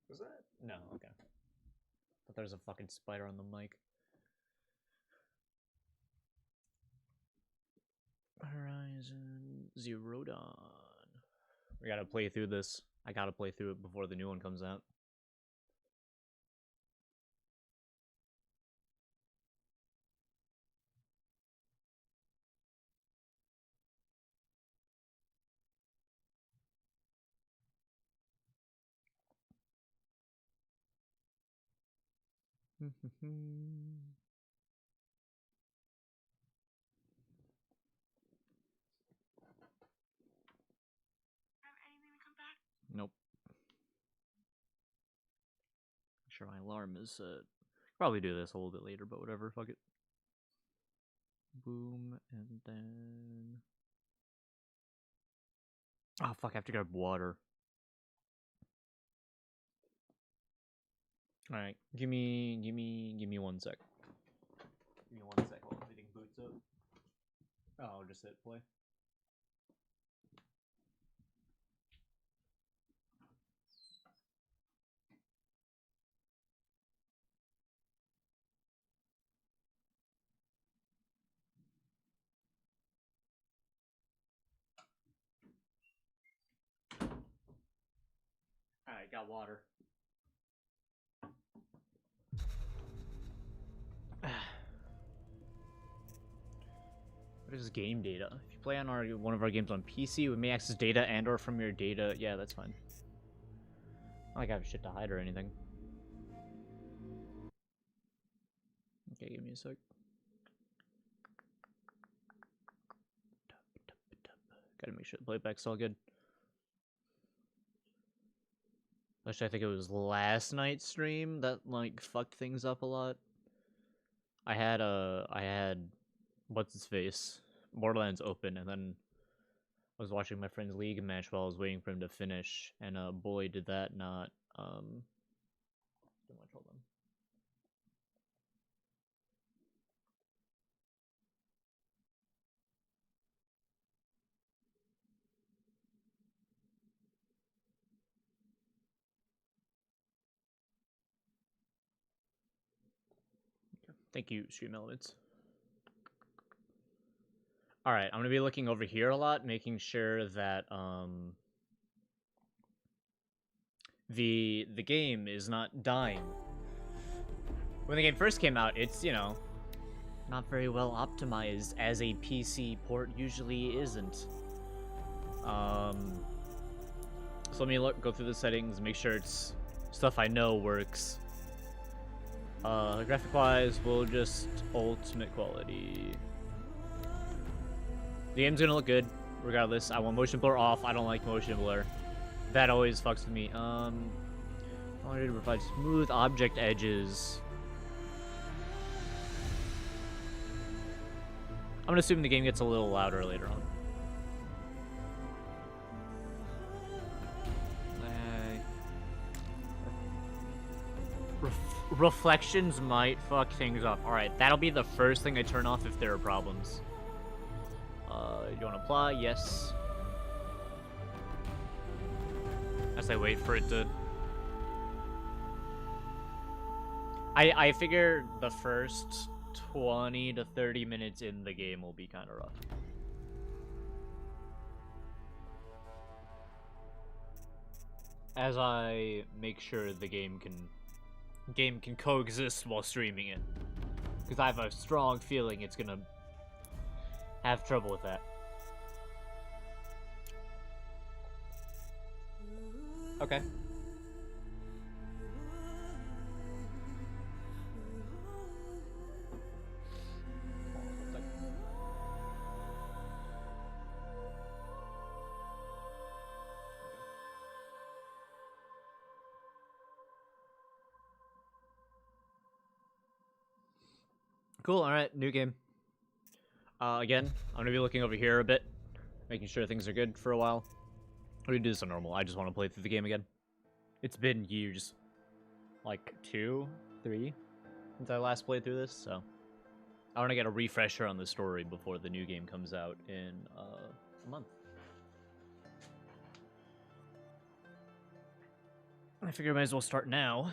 Was that? No, okay. Thought there was a fucking spider on the mic. Horizon Zero Dawn. We gotta play through this. I gotta play through it before the new one comes out. Nope. Sure, my alarm is set. Probably do this a little bit later, but whatever. Fuck it. Boom, and then. Oh fuck! I have to grab water. All right, give me 1 sec. Give me 1 sec while everything boots up. Oh, I'll just hit play. Alright, got water. What is game data? If you play on one of our games on PC, we may access data and/or from your data. Yeah, that's fine. Not like I have shit to hide or anything. Okay, give me a sec. Gotta make sure the playback's all good. Actually, I think it was last night's stream that like fucked things up a lot. I had what's his face Borderlands open, and then I was watching my friend's League match while I was waiting for him to finish, and boy did that not too much. Hold on. Thank you, Stream Elements. Alright, I'm gonna be looking over here a lot, making sure that the game is not dying. When the game first came out, it's, you know, not very well optimized, as a PC port usually isn't. So let me go through the settings, make sure it's stuff I know works. Graphic-wise, we'll just ultimate quality. The game's gonna look good, regardless. I want motion blur off. I don't like motion blur. That always fucks with me. I wanted to provide smooth object edges. I'm gonna assume the game gets a little louder later on. Reflections might fuck things up. Alright, that'll be the first thing I turn off if there are problems. Do you want to apply? Yes. As I wait for it to... I figure the first 20 to 30 minutes in the game will be kind of rough. As I make sure the game can coexist while streaming it. Because I have a strong feeling it's gonna have trouble with that. Okay. Cool, alright, new game. Again, I'm gonna be looking over here a bit, making sure things are good for a while. I'm gonna do this on normal. I just want to play through the game again. It's been years. Like 2, 3 since I last played through this, so I want to get a refresher on the story before the new game comes out in a month. I figure I might as well start now.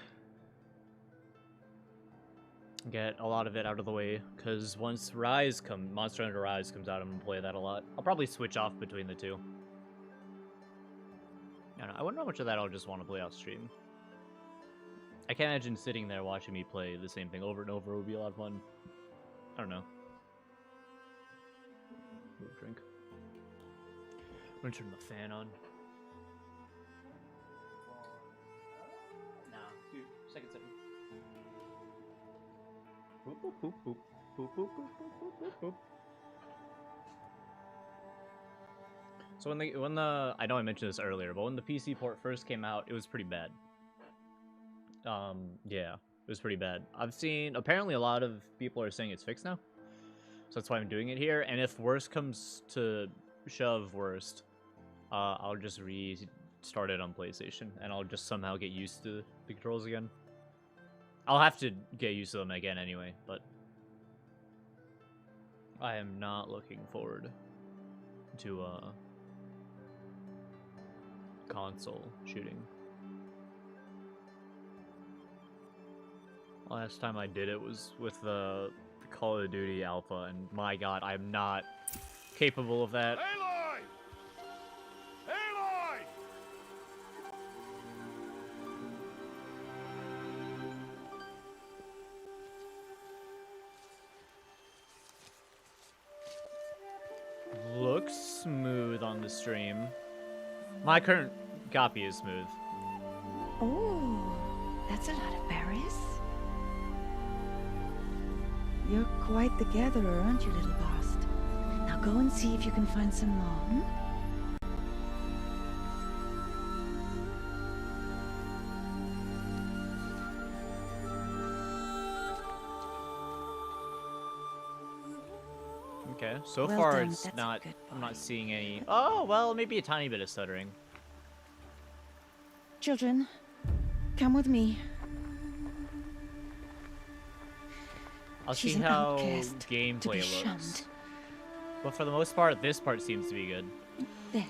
Get a lot of it out of the way, because once Monster Hunter Rise comes out, I'm gonna play that a lot. I'll probably switch off between the two. I don't know, I wonder how much of that I'll just want to play off stream. I can't imagine sitting there watching me play the same thing over and over would be a lot of fun. I don't know. Drink. I'm gonna turn the fan on. Nah, dude, second setting. Boop, boop, boop, boop. Boop, boop, boop, boop, boop, boop. So when the I know I mentioned this earlier, but when the PC port first came out, it was pretty bad. Yeah, it was pretty bad. I've seen, apparently a lot of people are saying it's fixed now. So that's why I'm doing it here. And if worst comes to shove worst, I'll just restart it on PlayStation. And I'll just somehow get used to the controls again. I'll have to get used to them again anyway, but I am not looking forward to console shooting. Last time I did it was with the Call of Duty Alpha, and my god, I'm not capable of that. Aloy! Aloy! Looks smooth on the stream. My current copy is smooth. Oh, that's a lot of berries. You're quite the gatherer, aren't you, little bast? Now go and see if you can find some more, hmm? Okay, so Well far done, it's that's a not. good I'm boy. not seeing any. Oh well, maybe a tiny bit of stuttering. Children, come with me. I'll She's see an how outcast, to be gameplay looks. shunned. But for the most part, this part seems to be good. There.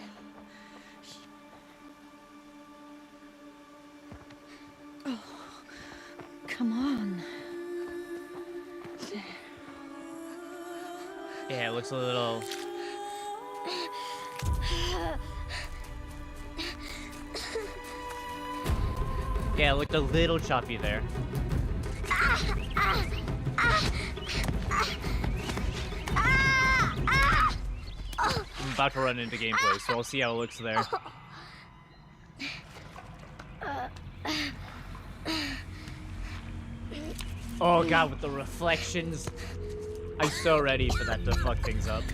Oh, come on. There. Yeah, it looks a little. Yeah, it looked a little choppy there. I'm about to run into gameplay, so I'll see how it looks there. Oh god, with the reflections. I'm so ready for that to fuck things up.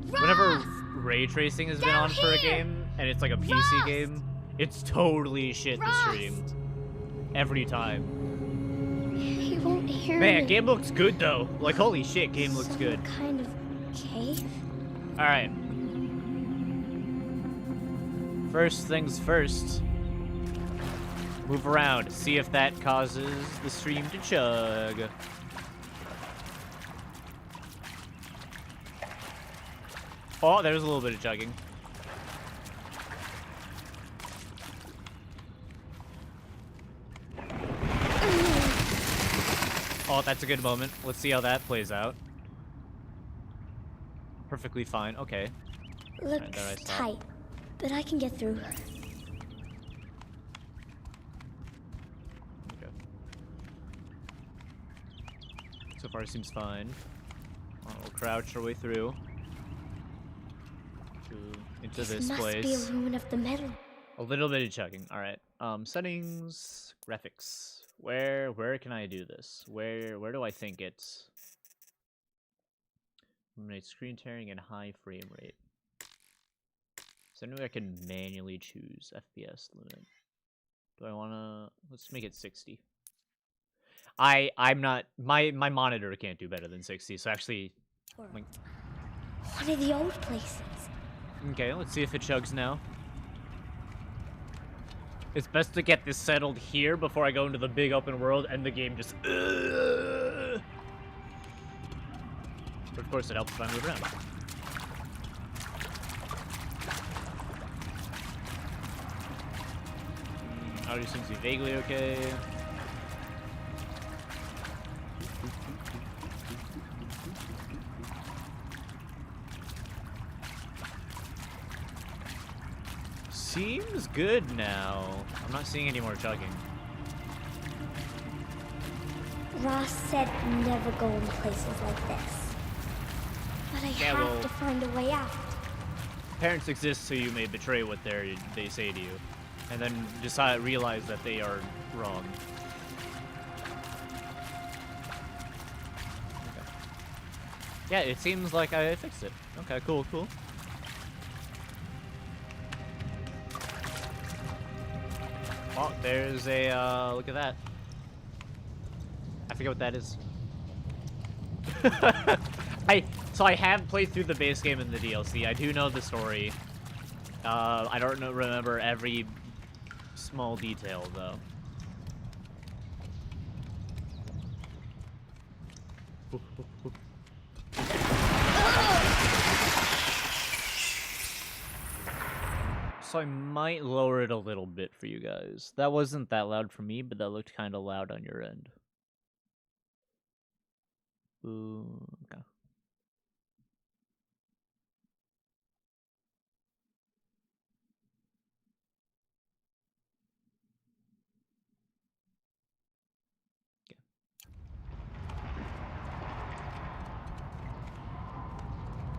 Whenever ray tracing has been on for a game, and it's like a PC game, it's totally shit the stream. Every time. He won't hear Man, me. game looks good though. Like, holy shit, game looks Some good. kind of cave? Alright. First things first. Move around. See if that causes the stream to chug. Oh, there's a little bit of chugging. Oh, that's a good moment. Let's see how that plays out. Perfectly fine. Okay. Looks there I stop. tight, but I can get through. Okay. So far, seems fine. We'll crouch our way through into this must place. be a ruin of the metal. A little bit of chugging. All right. Settings, graphics. Where can I do this? Where do I think it's? Eliminate screen tearing and high frame rate. So anyway, I can manually choose FPS limit. Do I wanna? Let's make it 60. I'm not. My monitor can't do better than 60. So actually, like, One of the old places. okay. Let's see if it chugs now. It's best to get this settled here before I go into the big open world and the game just. But of course, it helps if I move around. Audio seems to be vaguely okay. Seems good now. I'm not seeing any more chugging. Ross said never go in places like this. But I have to find a way out. Parents exist so you may betray what they say to you, and then realize that they are wrong. Okay. Yeah, it seems like I fixed it. Okay, cool. Oh, there's a, look at that. I forget what that is. So I have played through the base game and the DLC. I do know the story. I don't remember every small detail, though. So I might lower it a little bit for you guys. That wasn't that loud for me, but that looked kind of loud on your end. Ooh, okay.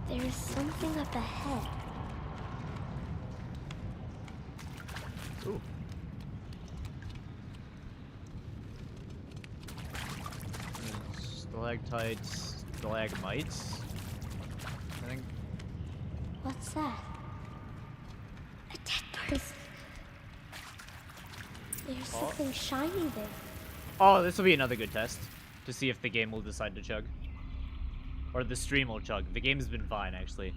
There's something up ahead. Ooh. Stalactites, stalagmites, I think. What's that? A dead person. There's something shiny there. Oh, this will be another good test to see if the game will decide to chug. Or the stream will chug. The game's been fine, actually.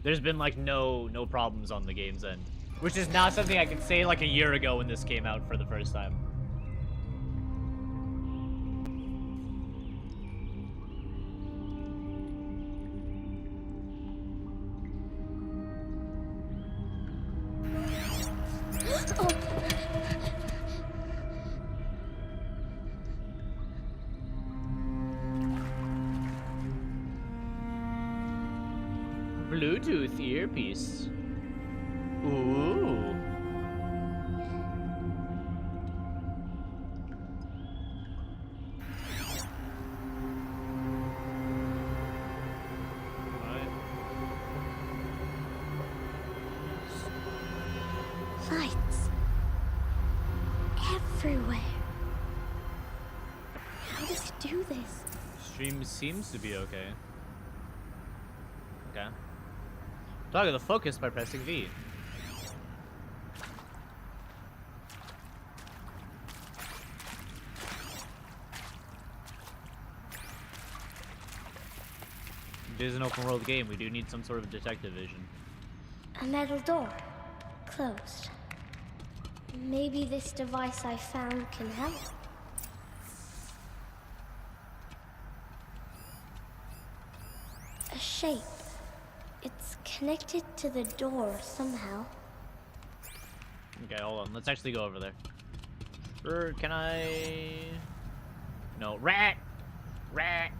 There's been, like, no problems on the game's end. Which is not something I could say, like, a year ago when this came out for the first time. Bluetooth earpiece. Ooh. Lights. Everywhere. How does it do this? Stream seems to be okay. Okay. Toggle the focus by pressing V. It is an open world game. We do need some sort of detective vision. A metal door. Closed. Maybe this device I found can help. A shape. It's connected to the door somehow. Okay, hold on. Let's actually go over there. Or can I... No. Rat! Rat!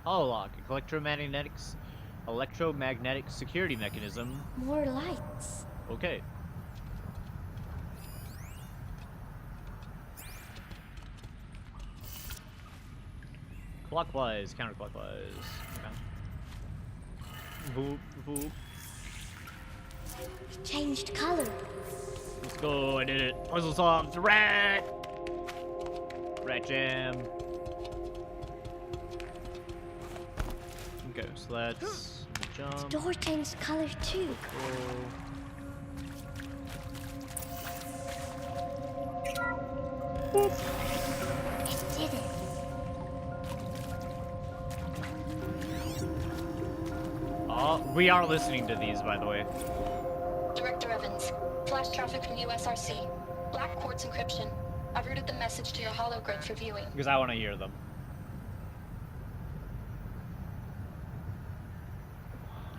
Hololock. Electromagnetic security mechanism. More lights. Okay. Clockwise, counterclockwise. Okay. Boop, boop. It changed color. Let's go, I did it. Puzzle solved. Rat! Rat jam. Okay, so that's jump. The door changed color too. Boop. It did it. We are listening to these, by the way. Director Evans, flash traffic from USRC. Black quartz encryption. I've routed the message to your hologrid for viewing. Because I want to hear them.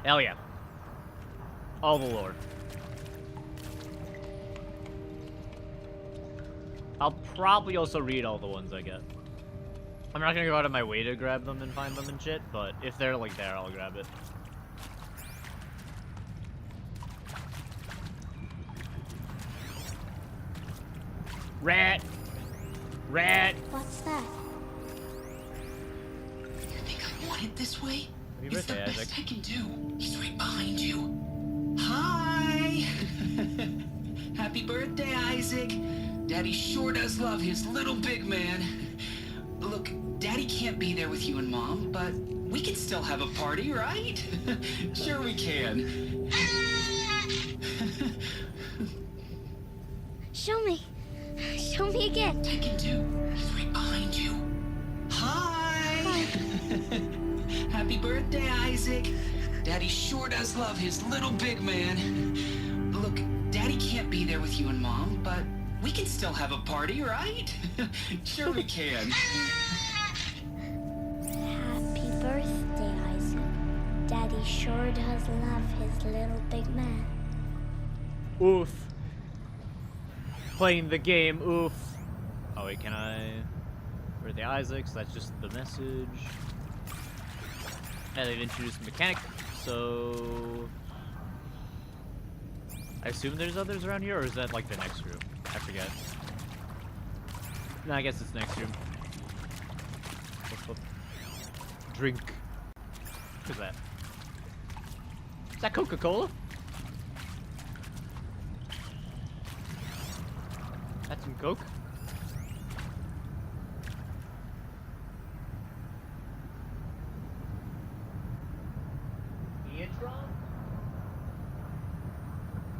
Hell yeah. All the lore. I'll probably also read all the ones I get. I'm not gonna go out of my way to grab them and find them and shit, but if they're like there, I'll grab it. Rat! Rat! What's that? You think I want it this way? Happy It's the birthday, best Isaac. I can do. He's right behind you. Hi! Happy birthday, Isaac. Daddy sure does love his little big man. Look, Daddy can't be there with you and Mom, but we can still have a party, right? Sure we can. Show me. Show me again. I can do. He's right behind you. Hi! Happy birthday, Isaac. Daddy sure does love his little big man. Look, Daddy can't be there with you and Mom, but we can still have a party, right? Sure we can. Happy birthday, Isaac. Daddy sure does love his little big man. Oof. Playing the game, oof. Oh wait, can I... Birthday Isaac, so that's just the message. And they've introduced a mechanic, so... I assume there's others around here, or is that like the next room? I forget. No, I guess it's next room. Drink. What's that? Is that Coca-Cola? That's some Coke? Eatron?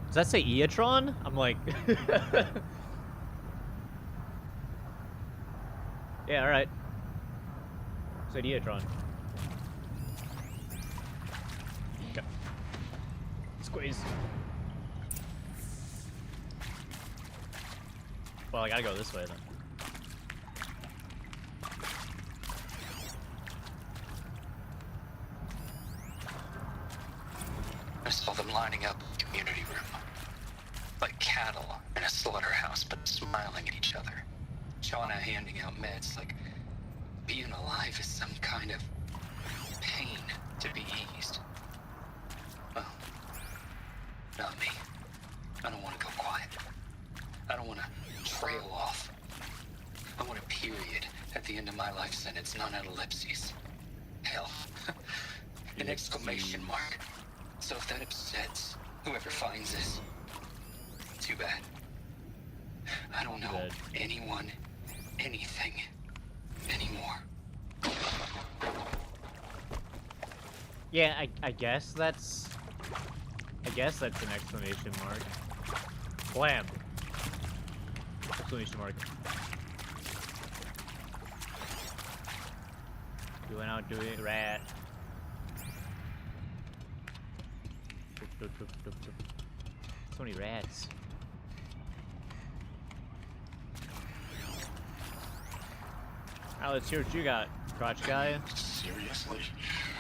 Does that say Eatron? I'm like... Yeah, alright. Said Eatron. Okay. Squeeze. Well, I gotta go this way then. I saw them lining up in the community room. Like cattle in a slaughterhouse, but smiling at each other. Shauna handing out meds like being alive is some kind of pain to be eased. Well, not me. I don't want to go quiet. I don't want to trail off. I want a period at the end of my life sentence, not an ellipses. Hell, an exclamation mark. So if that upsets whoever finds this, too bad. I don't know anyone, anything, anymore. Yeah, I guess that's... I guess that's an exclamation mark. Blam! Exclamation mark. You went out doing rat. So many rats. Now let's hear what you got, crotch guy. Seriously?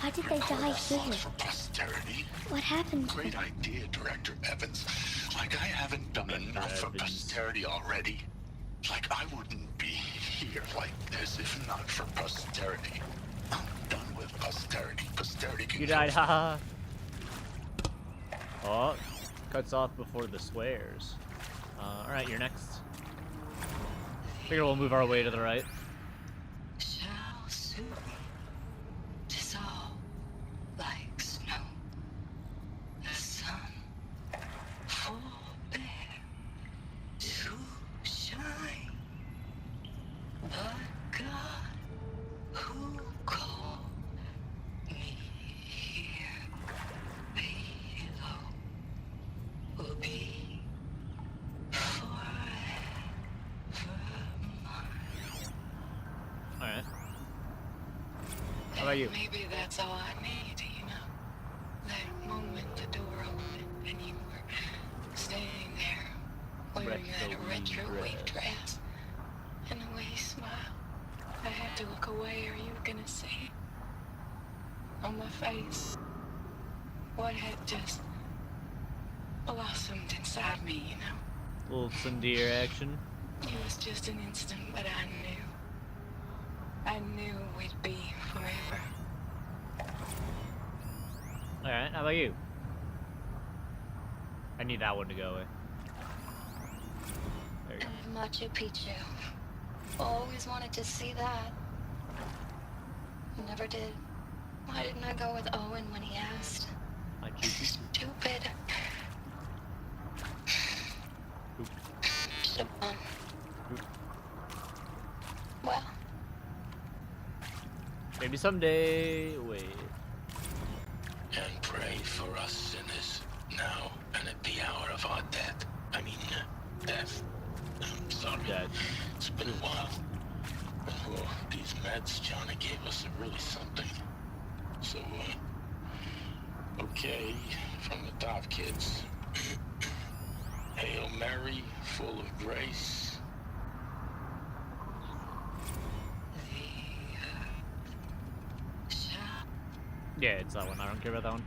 Why did they die here? For posterity? What happened? Great idea, Director Evans. Like I haven't done enough for posterity already. Like I wouldn't be here like this if not for posterity. I'm done with posterity. Posterity can You died, haha. Oh, cuts off before the swears. Alright, you're next. Figure we'll move our way to the right. Shall soon dissolve like snow. The sun forbear to shine. The God who called me here below will be forever mine. Alright. How about you? Maybe that's all I need, you know? That moment the door opened and you were standing there wearing that retro wave dress and the way you smiled. I had to look away or you were gonna see it on my face what had just blossomed inside me, you know? Little Sundeer action. It was just an instant, but I knew. I knew we'd be forever. Alright, how about you? I need that one to go away. There you go. Machu Picchu. Always wanted to see that. Never did. Why didn't I go with Owen when he asked? Stupid. Should've gone. Well, Maybe someday. Wait. And pray for us sinners, now and at the hour of our death. I mean, death. I'm sorry. Death. It's been a while. Oh, these meds Johnny gave us are really something. So, okay, from the top, kids. Hail Mary, full of grace. Yeah, it's that one. I don't care about that one.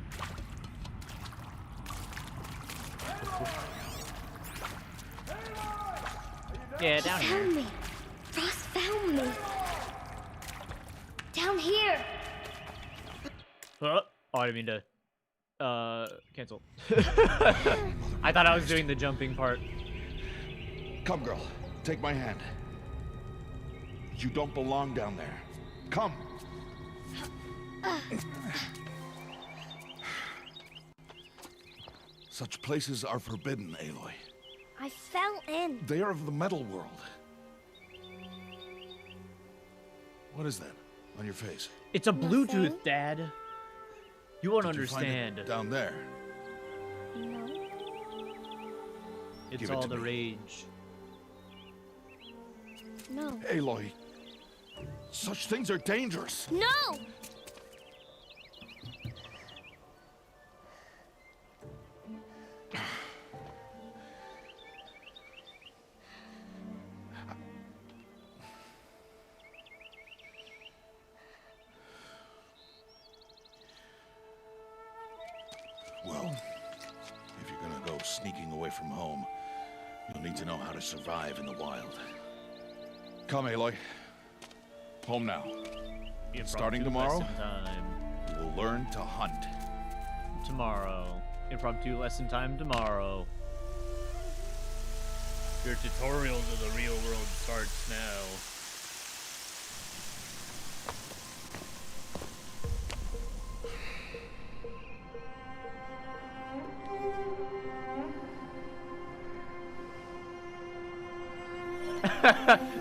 Yeah, down here. Found me. Ross found me. Down here. Oh, I didn't mean to, cancel. I thought I was doing the jumping part. Come, girl. Take my hand. You don't belong down there. Come. Such places are forbidden, Aloy. I fell in. They are of the metal world. What is that on your face? It's a Nothing. Bluetooth, Dad. You won't Did you find it understand. down there. No. It's Give it all to the me. rage. No. Aloy, such things are dangerous. No! Well, if you're gonna go sneaking away from home, you'll need to know how to survive in the wild. Come, Aloy. Home now. Starting tomorrow? Lesson time. You will learn to hunt. Tomorrow. Impromptu lesson time tomorrow. Your tutorial to the real world starts now.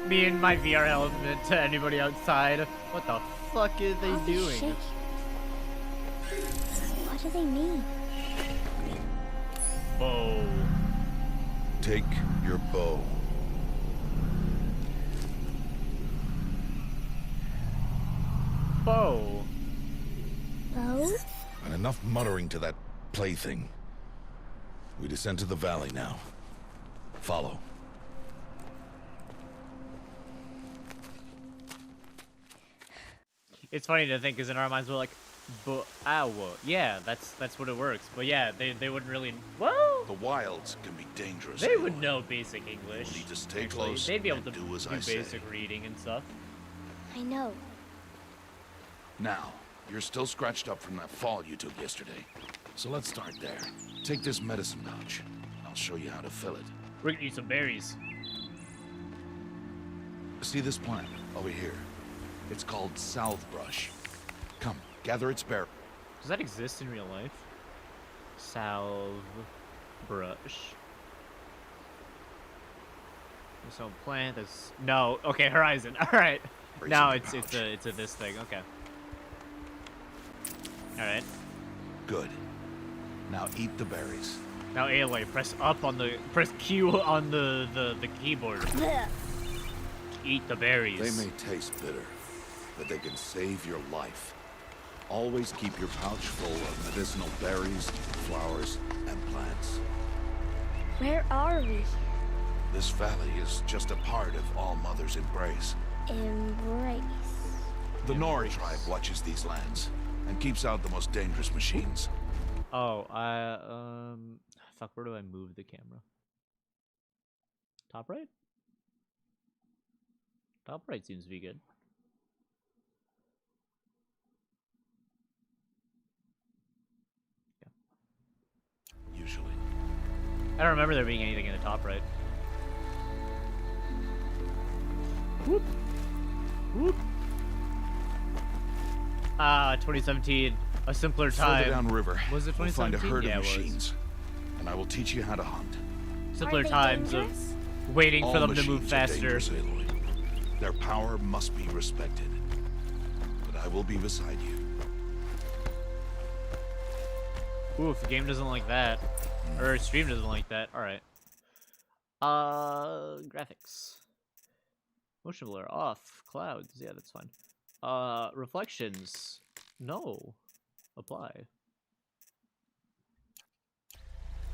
Me and my VR element to anybody outside. What the fuck are they All this doing? shit. What do they mean? Bow. Take your bow. Bow. Bow? And enough muttering to that plaything. We descend to the valley now. Follow. It's funny to think, because in our minds we're like, yeah, that's what it works. But yeah, they wouldn't really. Well, The wilds can be dangerous. they would Aloy. know basic English. You'll need to stay Actually, close they'd be able and to do as do I say. basic reading and stuff. I know. Now, you're still scratched up from that fall you took yesterday. So let's start there. Take this medicine pouch. I'll show you how to fill it. We're gonna eat some berries. See this plant over here? It's called salve brush. Come, gather its berries. Does that exist in real life? Salve brush. There's no plant. There's no. Okay, horizon. All right. Berries Now in the it's a this thing. Okay. All right. Good. Now eat the berries. Now Aloy, press Q on the keyboard. Blech. Eat the berries. They may taste bitter, but they can save your life. Always keep your pouch full of medicinal berries, flowers, and plants. Where are we? This valley is just a part of All Mother's embrace. Embrace. The Nora tribe watches these lands and keeps out the most dangerous machines. Oh, fuck. Where do I move the camera? Top right? Top right seems to be good. Usually. I don't remember there being anything in the top right. Whoop. Whoop. 2017. A simpler time. Further downriver, Was it we'll find a 2017? herd Yeah, of it was. machines, and I will teach you how to hunt. Simpler Are they times of dangerous? waiting for All them to move machines are faster. dangerous, Aloy. Their power must be respected. But I will be beside you. Ooh, if the game doesn't like that, or stream doesn't like that, alright. Graphics. Motion blur off. Clouds, yeah, that's fine. Reflections. No. Apply.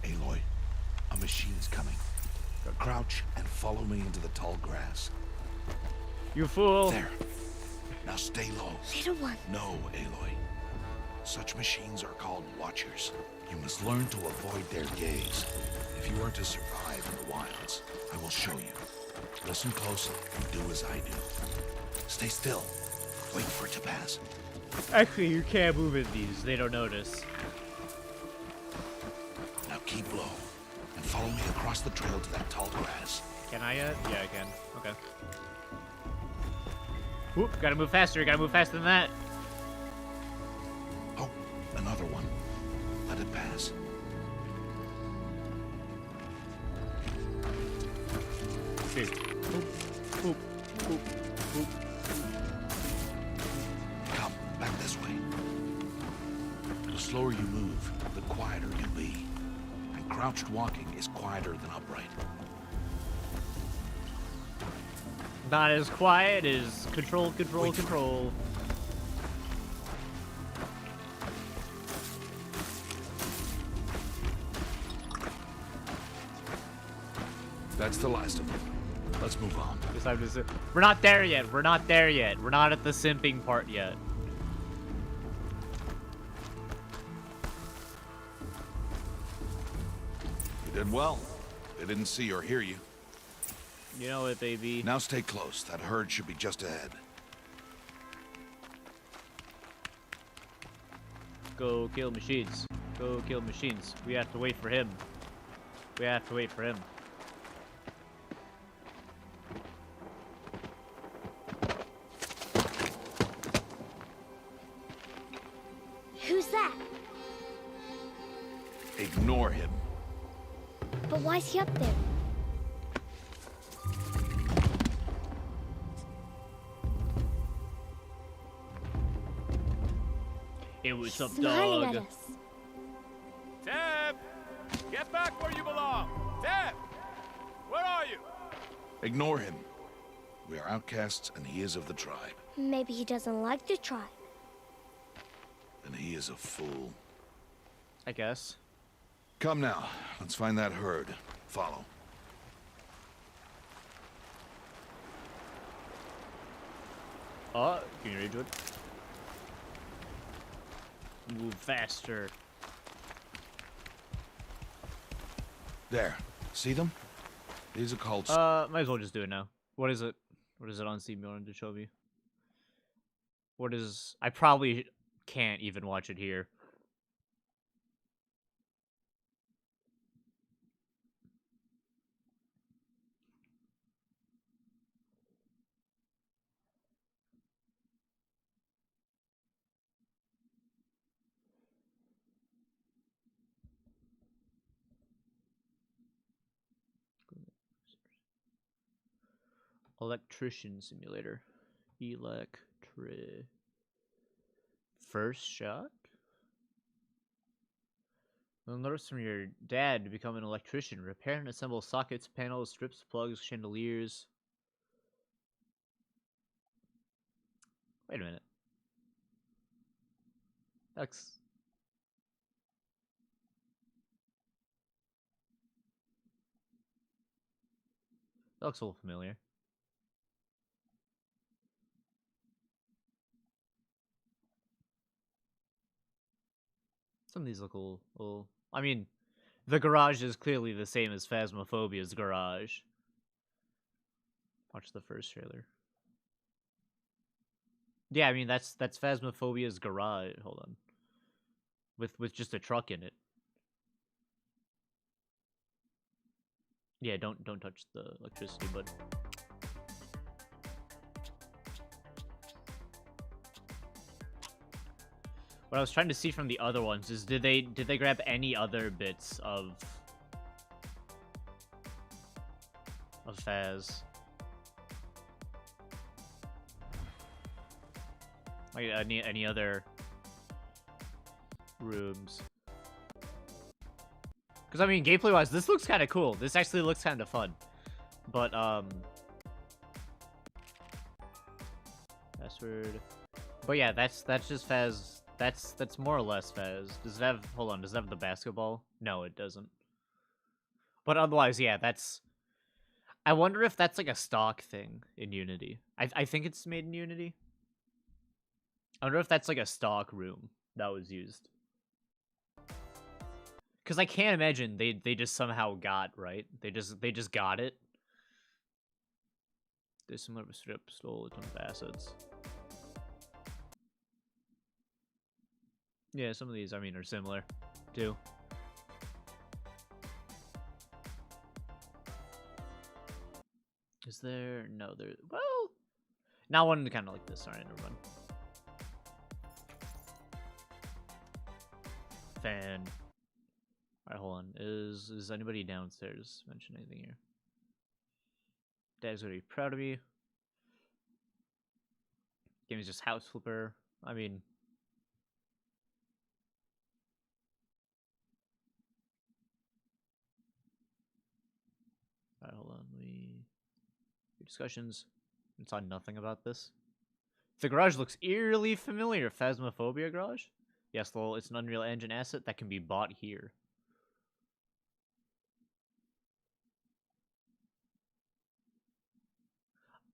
Aloy, a machine's coming. Crouch and follow me into the tall grass. You fool! There. Now stay low. Little one. No, Aloy. Such machines are called Watchers. You must learn to avoid their gaze. If you are to survive in the wilds, I will show you. Listen close and do as I do. Stay still. Wait for it to pass. Actually, you can't move in these. They don't notice. Now keep low and follow me across the trail to that tall grass. Can I yet? Yeah, I can. Okay. Whoop, gotta move faster. Gotta move faster than that. Oh, another one. Let it pass. Boop, boop, boop, boop. Come, back this way. The slower you move, the quieter you'll be. And crouched walking is quieter than upright. Not as quiet as control, control, Wait for it. control. That's the last of them. Let's move on. We're not there yet. We're not there yet. We're not at the simping part yet. You did well. They didn't see or hear you. You know it, baby. Now stay close. That herd should be just ahead. Go kill machines. Go kill machines. We have to wait for him. We have to wait for him. Who's that? Ignore him. But why's he up there? Hey, what's up, Smiling dog? at us. Deb! Get back where you belong! Deb! Where are you? Ignore him. We are outcasts, and he is of the tribe. Maybe he doesn't like the tribe. And he is a fool. I guess. Come now. Let's find that herd. Follow. Oh, can you read it? Move faster. There. See them? These are called... Might as well just do it now. What is it? What is it on Steam you wanted to show me? What is... I probably can't even watch it here. Electrician simulator. First shock? You'll notice from your dad to become an electrician. Repair and assemble sockets, panels, strips, plugs, chandeliers. Wait a minute. That's... That looks a little familiar. Some of these look a little... I mean, the garage is clearly the same as Phasmophobia's garage. Watch the first trailer. Yeah, I mean that's Phasmophobia's garage. Hold on. With just a truck in it. Yeah, don't touch the electricity, bud. What I was trying to see from the other ones is did they grab any other bits of Phaz? Like any other rooms? Because I mean, gameplay wise, this looks kind of cool. This actually looks kind of fun. But password. But yeah, that's just Phaz. That's more or less Phaz. Does it have? Hold on. Does it have the basketball? No, it doesn't. But otherwise, yeah, that's. I wonder if that's like a stock thing in Unity. I think it's made in Unity. I wonder if that's like a stock room that was used. Because I can't imagine they just somehow got, right? They just got it. There's similar to strip stole a ton of assets. Yeah, some of these, I mean, are similar, too. Is there? No, there. Well, not one kind of like this. Sorry, never mind. Fan. Alright, hold on. Is anybody downstairs mention anything here? Dad's gonna be proud of me. Game is just house flipper. I mean. Alright, hold on. Discussions. It's on nothing about this. The garage looks eerily familiar. Phasmophobia garage? Yes, lol, it's an Unreal Engine asset that can be bought here.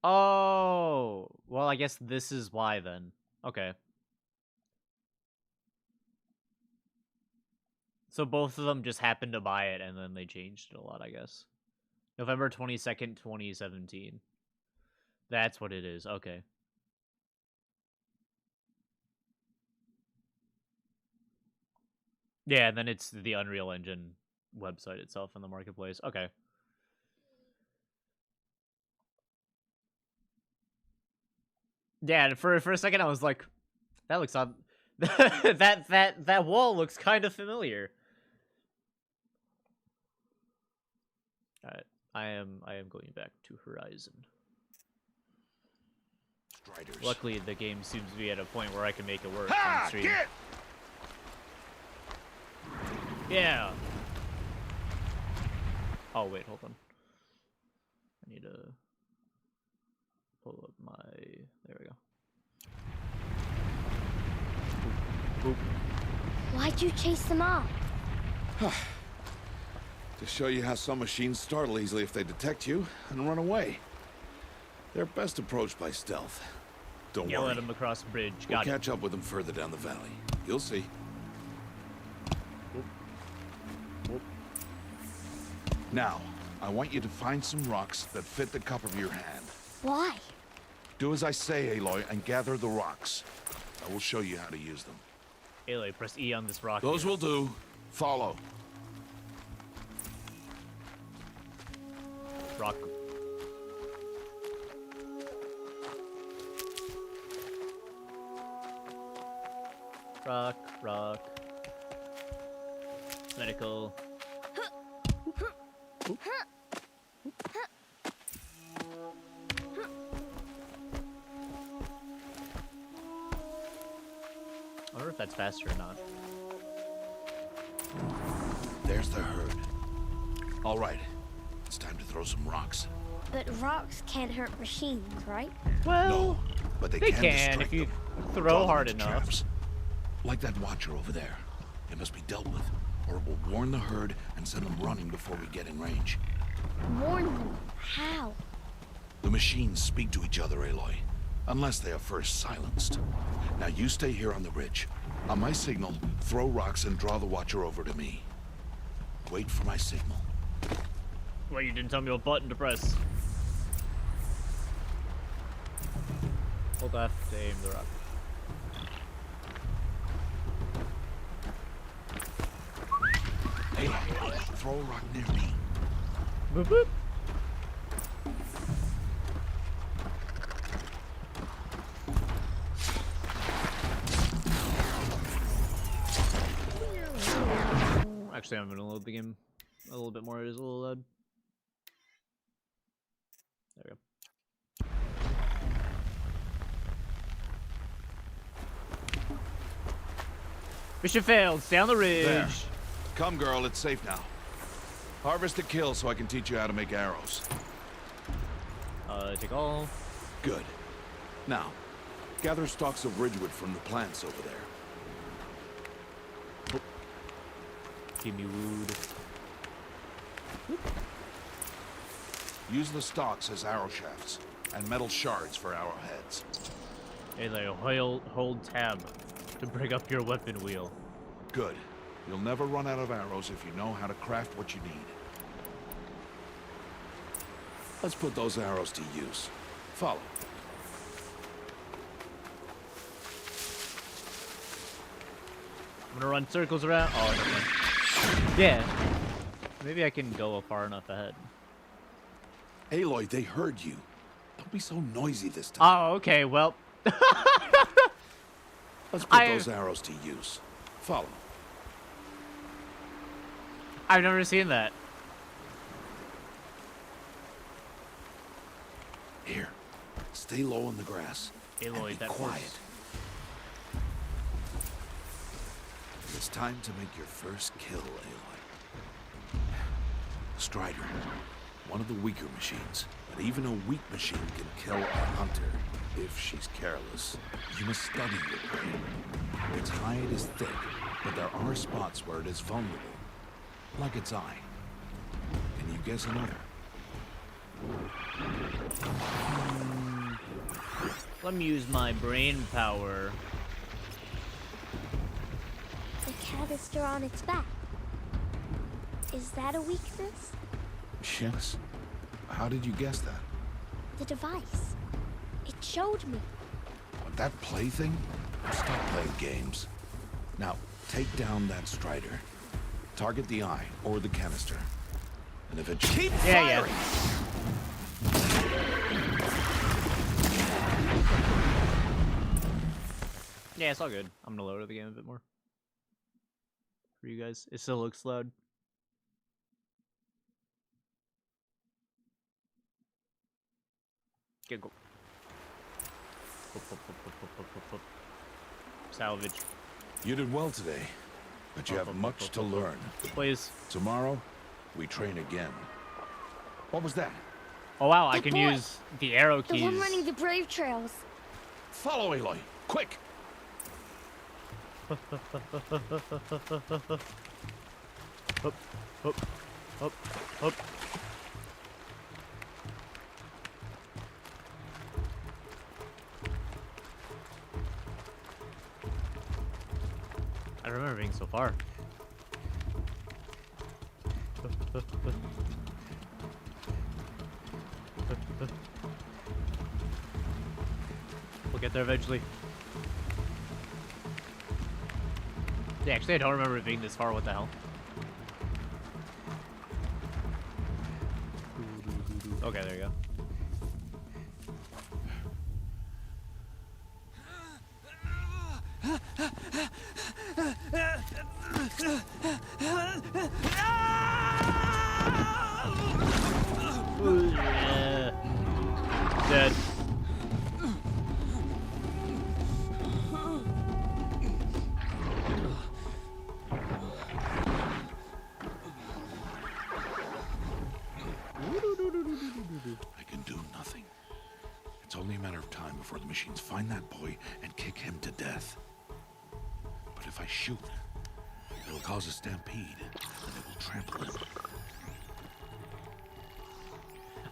Oh, well, I guess this is why then. Okay. So both of them just happened to buy it and then they changed it a lot, I guess. November 22nd, 2017. That's what it is. Okay. Yeah, and then it's the Unreal Engine website itself in the marketplace. Okay. Yeah, and for a second I was like, that looks odd. that wall looks kind of familiar. Alright. I am going back to Horizon. Striders. Luckily, the game seems to be at a point where I can make it work on stream. Get! Yeah. Oh wait, hold on. I need to pull up my. There we go. Boop. Why'd you chase them off? To show you how some machines startle easily if they detect you and run away. They're best approached by stealth. Don't Yell worry. at them across the bridge. We'll Got it. catch up with them further down the valley. You'll see. Boop. Boop. Now, I want you to find some rocks that fit the cup of your hand. Why? Do as I say, Aloy, and gather the rocks. I will show you how to use them. Aloy, press E on this rock. Those here. will do. Follow. Rock. Rock. Medical. Oop. I wonder if that's faster or not. There's the herd. All right. It's time to throw some rocks. But rocks can't hurt machines, right? Well, No, but they they can can distract if you them. throw Draw them hard into enough. traps. Like that watcher over there. It must be dealt with, or it will warn the herd and send them running before we get in range. Warn them. How? The machines speak to each other, Aloy. Unless they are first silenced. Now you stay here on the ridge. On my signal, throw rocks and draw the watcher over to me. Wait for my signal. Well, you didn't tell me what button to press. Hold F to aim the rock. Hey, throw a rock near me. Boop boop. Actually, I'm gonna load the game a little bit more. It is a little loud. There we go. Mission failed. Stay on the ridge. There. Come, girl. It's safe now. Harvest a kill so I can teach you how to make arrows. Take all. Good. Now, gather stalks of ridgewood from the plants over there. Give me wood. Use the stalks as arrow shafts, and metal shards for arrowheads. Hey, like, hold tab to bring up your weapon wheel. Good. You'll never run out of arrows if you know how to craft what you need. Let's put those arrows to use. Follow. I'm gonna run circles around. Oh, never mind. Yeah. Maybe I can go far enough ahead. Aloy, they heard you. Don't be so noisy this time. Oh, okay. Well. Let's put those arrows to use. Follow. I've never seen that. Here. Stay low in the grass. Aloy, and be that quiet. horse. It's time to make your first kill, Aloy. Strider. One of the weaker machines. But even a weak machine can kill a hunter if she's careless. You must study your prey. Its hide is thick, but there are spots where it is vulnerable. Like its eye. Can you guess another? Let me use my brain power. The canister on its back. Is that a weakness? Yes. How did you guess that? The device. It showed me. That plaything? Stop playing games. Now, take down that Strider. Target the eye or the canister. And if it keeps firing! Yeah, it's all good. I'm gonna load the game a bit more. For you guys. It still looks loud. Okay, go. Salvage. You did well today, but you have much to learn. Please. Tomorrow, we train again. What was that? Oh wow, I The can boy. use the arrow keys. The one running the brave trails. Follow Aloy, quick! Up, up, up, up. I remember being so far. We'll get there eventually. Yeah, actually, I don't remember it being this far. What the hell? Okay, there you go. Ooh, yeah. Dead. I can do nothing. It's only a matter of time before the machines find that boy and kick him to death. But if I shoot, it'll cause a stampede, and it will trample him.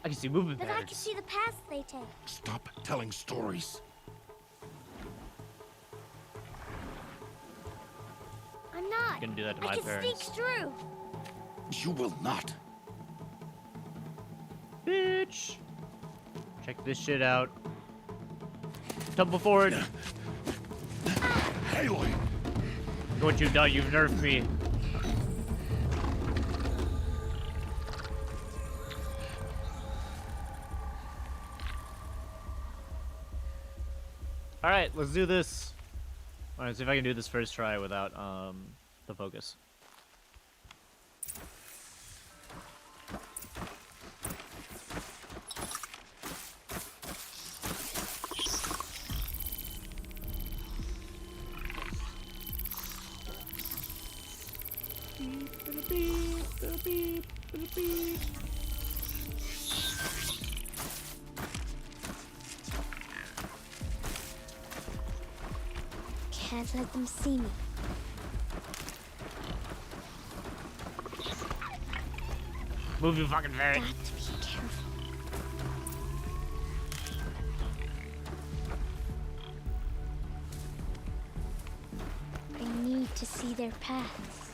I can see movement Then I patterns. can see the paths they take. Stop telling stories. I'm not. Gonna do that to I my can parents. sneak through. You will not. Bitch. Check this shit out. Stumble forward. Aloy! What you've done, you've nerfed me. Alright, let's do this. Alright, see if I can do this first try without the focus. Can't let them see me. Move, you fucking ferret. Got to be careful. I need to see their paths.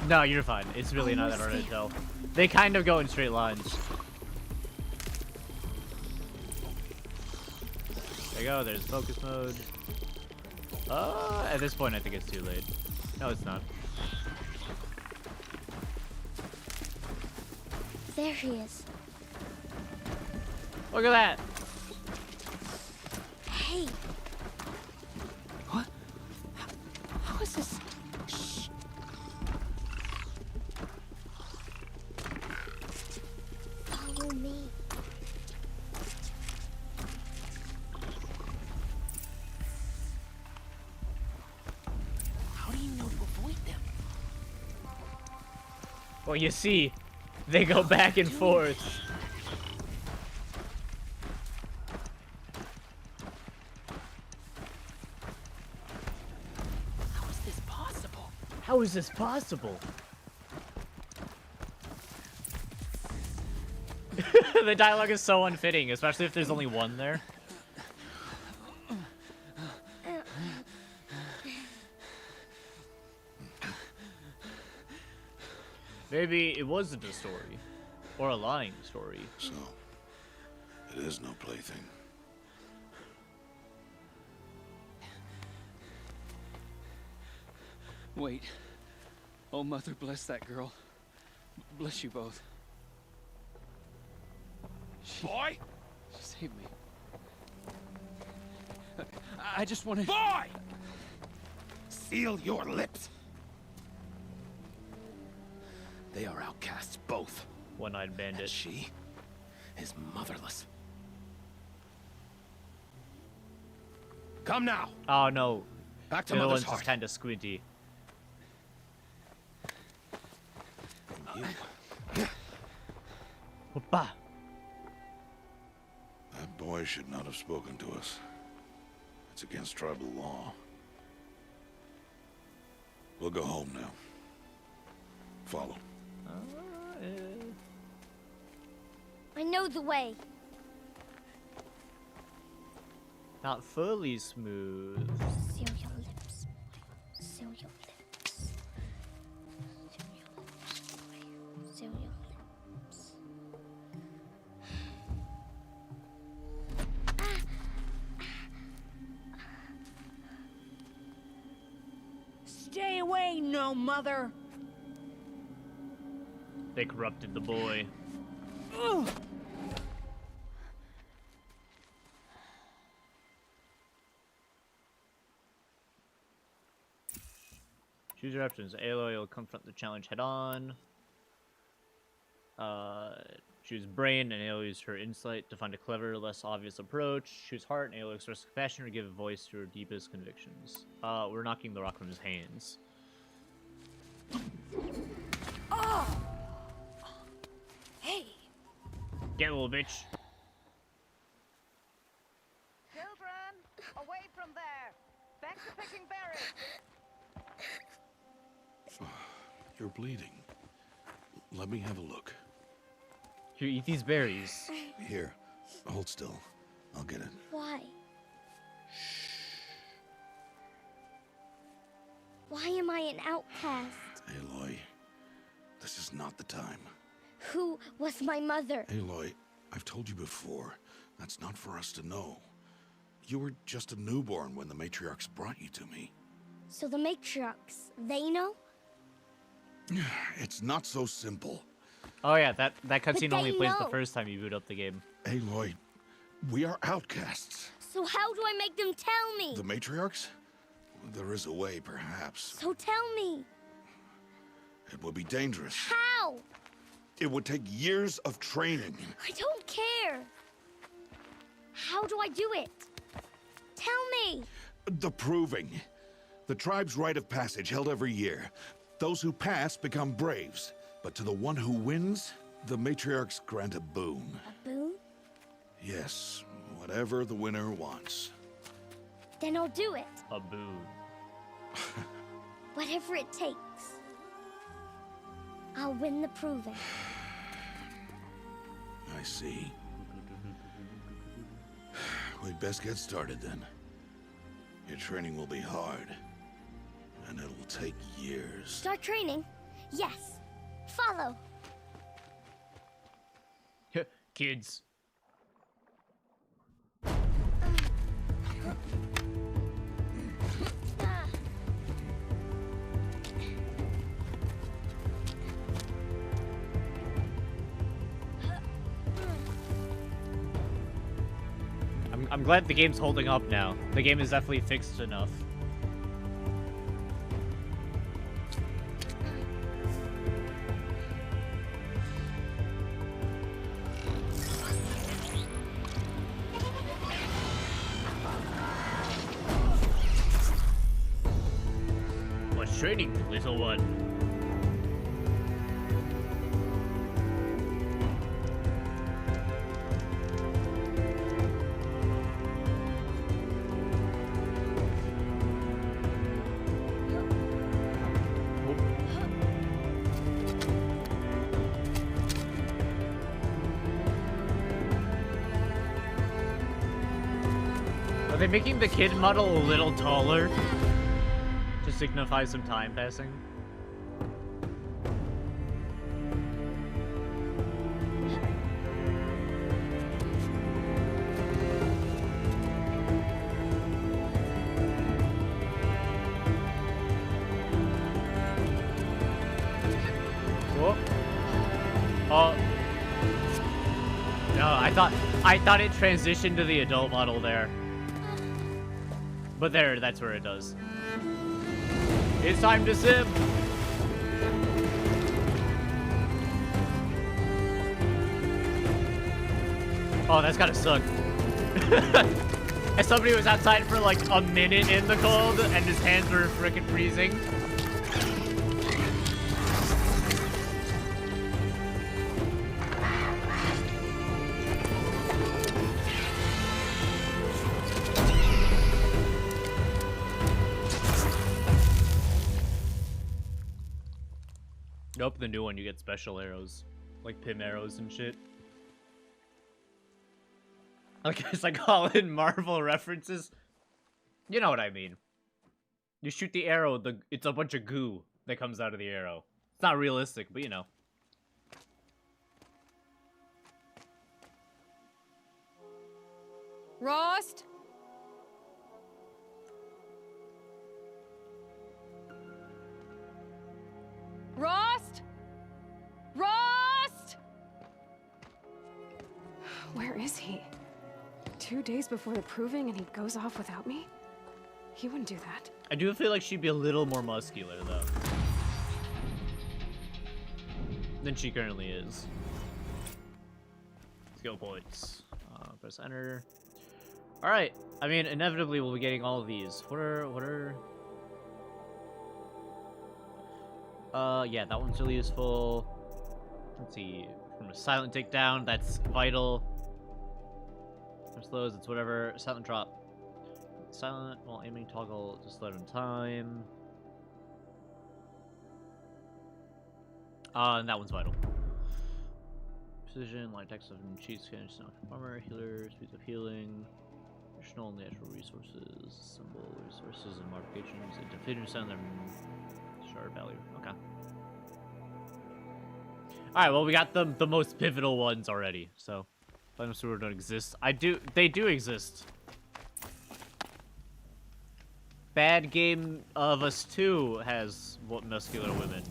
No, you're fine. It's really not that hard to tell. They kind of go in straight lines. There you go, there's focus mode. At this point I think it's too late. No, it's not. There he is. Look at that! Hey, What? How is this? Shh. follow me. How do you know to avoid them? Well, you see, they go back and forth. How is this possible? How is this possible? The dialogue is so unfitting, especially if there's only one there. Maybe it wasn't a story. Or a lying story. So, it is no plaything. Wait. Oh, Mother, bless that girl. Bless you both. Boy! She saved me. I just wanted... Boy! Seal your lips. They are outcasts, both. One-eyed And bandit. she is motherless. Come now. Oh no. Back to The other Mother's one's heart. just kind of squinty. Whoopa. That boy should not have spoken to us. It's against tribal law. We'll go home now. Follow. I know the way. Not fully smooth. Seal your lips. Seal your lips. Seal your lips. Seal your lips. Stay away, no mother. They corrupted the boy. Ugh. Choose your options. Aloy will confront the challenge head on. Choose brain, and Aloy use her insight to find a clever, less obvious approach. Choose heart, and Aloy express compassion or give voice to her deepest convictions. We're knocking the rock from his hands. Oh. Hey. Get a little bitch. Children, away from there. Back to picking berries. You're bleeding. Let me have a look. Here, eat these berries. Here, hold still. I'll get it. Why? Why am I an outcast? Aloy, this is not the time. Who was my mother? Aloy, I've told you before, that's not for us to know. You were just a newborn when the matriarchs brought you to me. So the matriarchs, they know? It's not so simple. Oh yeah, that cutscene they only plays the know. first time you boot up the game. Aloy, we are outcasts. So how do I make them tell me? The matriarchs? There is a way, perhaps. So tell me. It would be dangerous. How? It would take years of training. I don't care. How do I do it? Tell me. The proving. The tribe's rite of passage held every year. Those who pass become braves. But to the one who wins, the matriarchs grant a boon. A boon? Yes, whatever the winner wants. Then I'll do it. A boon. Whatever it takes. I'll win the proving. I see. We'd best get started then. Your training will be hard. And it will take years. Start training? Yes. Follow. Kids. I'm glad the game's holding up now. The game is definitely fixed enough. What's training, little one? Are they making the kid model a little taller to signify some time passing? Whoa. Oh. No, I thought it transitioned to the adult model there. But there, that's where it does. It's time to sim! Oh, that's gotta suck. As somebody was outside for like a minute in the cold and his hands were frickin' freezing. Nope, the new one you get special arrows. Like Pym arrows and shit. I guess I call it Marvel references. You know what I mean. You shoot the arrow, it's a bunch of goo that comes out of the arrow. It's not realistic, but you know. Rost? Rost? Rost? Where is he? 2 days before the proving and he goes off without me? He wouldn't do that. I do feel like she'd be a little more muscular, though. Than she currently is. Skill points. Press enter. Alright. I mean, inevitably we'll be getting all of these. What are... yeah, that one's really useful. Let's see. From a silent takedown, that's vital. From slows, it's whatever. Silent drop. Silent while aiming, toggle to slow down time. And that one's vital. Precision, light text of cheat scan, armor, healer, speeds of healing, additional natural resources, symbol resources and modifications, and definitive sound them shard value. Okay. Alright, well we got the most pivotal ones already, so Final Sewer don't exist. They do exist. Bad Game of Us 2 has muscular women.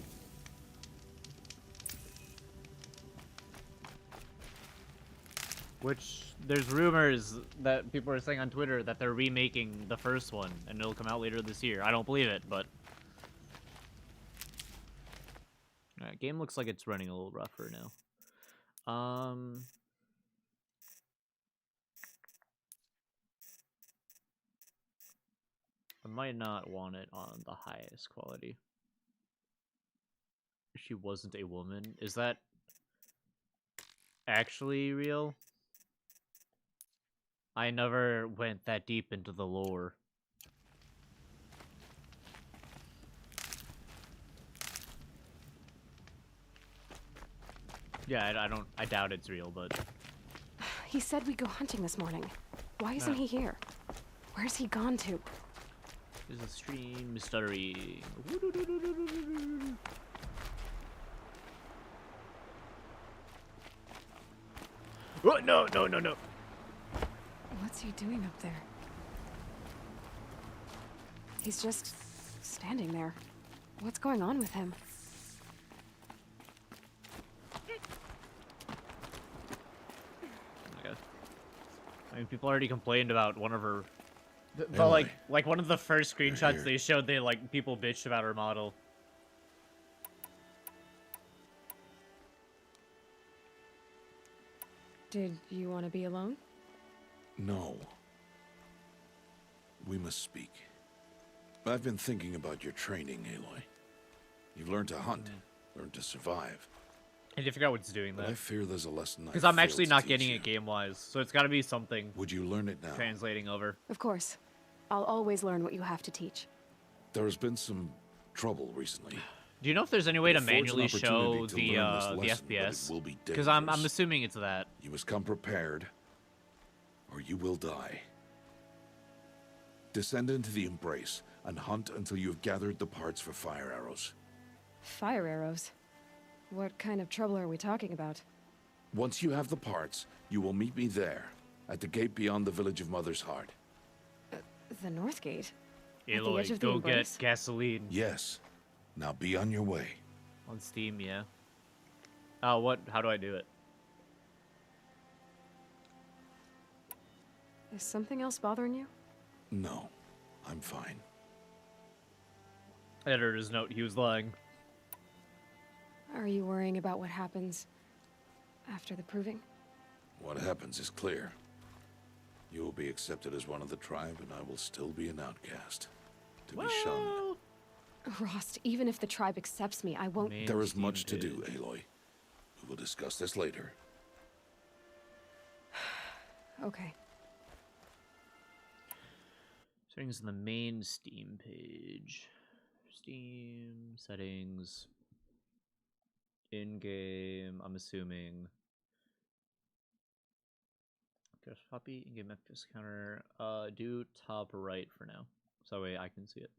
Which, there's rumors that people are saying on Twitter that they're remaking the first one, and it'll come out later this year. I don't believe it, but... game looks like it's running a little rougher now. I might not want it on the highest quality. She wasn't a woman. Is that actually real? I never went that deep into the lore. Yeah, I doubt it's real, but... He said we'd go hunting this morning. Why isn't he here? Where's he gone to? There's a stream stuttering. Oh, no, no, no, no. What's he doing up there? He's just standing there. What's going on with him? I mean, people already complained about one of her... like one of the first screenshots they showed, people bitched about her model. Did you want to be alone? No. We must speak. I've been thinking about your training, Aloy. You've learned to hunt, learned to survive. I need to figure out what's doing that. But I fear there's a lesson because I'm actually not getting it game-wise, so it's got to be something. Would you learn it now? Translating over. Of course. I'll always learn what you have to teach. There has been some trouble recently. Do you know if there's any way to manually show the FPS? Because I'm assuming it's that. You must come prepared, or you will die. Descend into the Embrace and hunt until you have gathered the parts for fire arrows. Fire arrows? What kind of trouble are we talking about? Once you have the parts, you will meet me there, at the gate beyond the village of Mother's Heart. The North Gate? Aloy, go get gasoline. Yes. Now be on your way. On Steam, yeah. Oh, how do I do it? Is something else bothering you? No, I'm fine. Editor's note, he was lying. Are you worrying about what happens after the proving? What happens is clear. You will be accepted as one of the tribe, and I will still be an outcast. To be shunned. Rost, even if the tribe accepts me, I won't... There is much to do, Aloy. We will discuss this later. Okay. Settings in the main Steam page. Steam settings. In-game, I'm assuming. Just copy, in-game FPS counter. Do top right for now. So that way I can see it.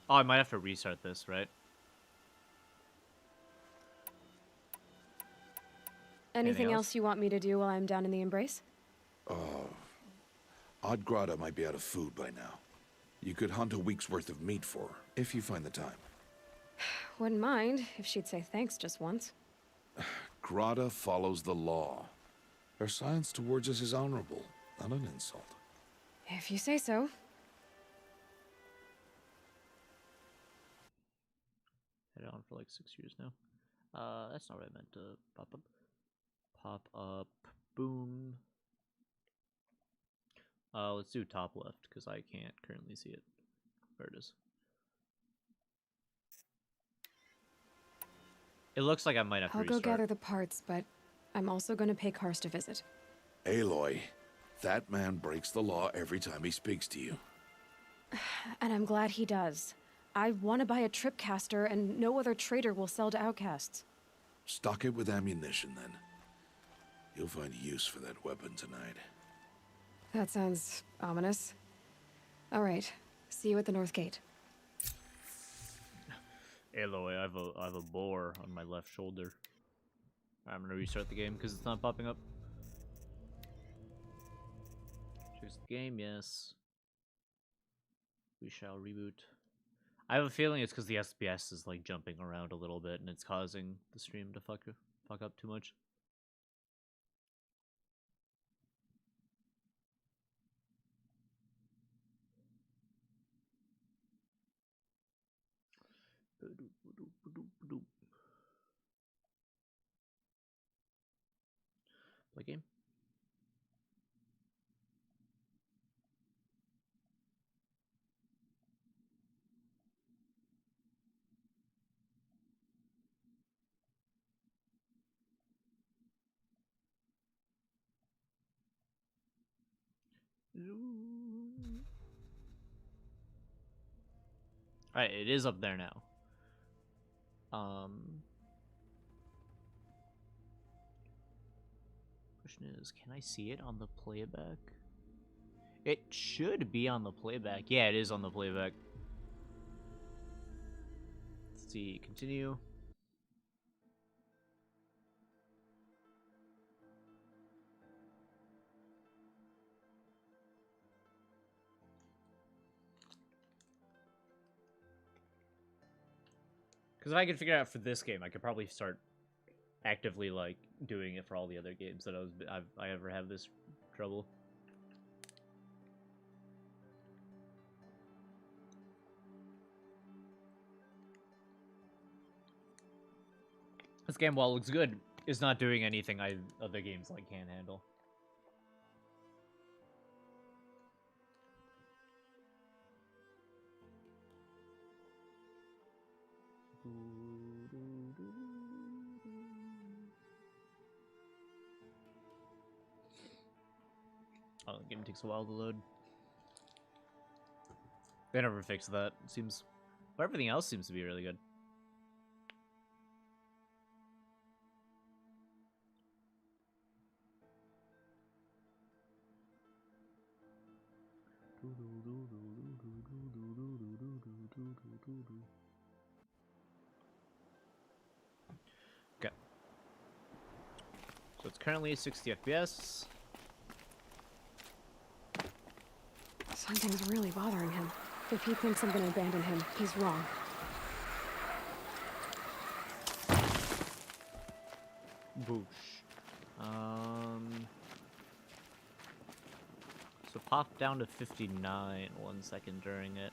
Oh, I might have to restart this, right? Anything else you want me to do while I'm down in the Embrace? Odd Grata might be out of food by now. You could hunt a week's worth of meat for her, if you find the time. Wouldn't mind if she'd say thanks just once. Grata follows the law. Her science towards us is honorable, not an insult. If you say so. Had it on for like 6 years now. That's not what I meant to pop up. Pop up. Boom. Let's do top left, because I can't currently see it. There it is. It looks like I might have to restart. I'll go gather the parts, but I'm also going to pay Karst a visit. Aloy, that man breaks the law every time he speaks to you. And I'm glad he does. I want to buy a tripcaster, and no other trader will sell to outcasts. Stock it with ammunition, then. You'll find use for that weapon tonight. That sounds ominous. All right. See you at the North Gate. Aloy, I have a boar on my left shoulder. I'm gonna restart the game because it's not popping up. Fix the game, yes. We shall reboot. I have a feeling it's because the SPS is like jumping around a little bit and it's causing the stream to fuck up too much. Play game. Alright, it is up there now. Question is, can I see it on the playback? It should be on the playback. Yeah, it is on the playback. Let's see, continue. Because if I could figure it out for this game, I could probably start actively like doing it for all the other games that I ever have this trouble. This game, while it looks good, is not doing anything other games like can't handle. Oh, the game takes a while to load. They never fixed that. It seems, but everything else seems to be really good. Okay. So it's currently 60 FPS. Something's really bothering him. If he thinks I'm gonna abandon him, he's wrong. Boosh. So pop down to 59 1 second during it.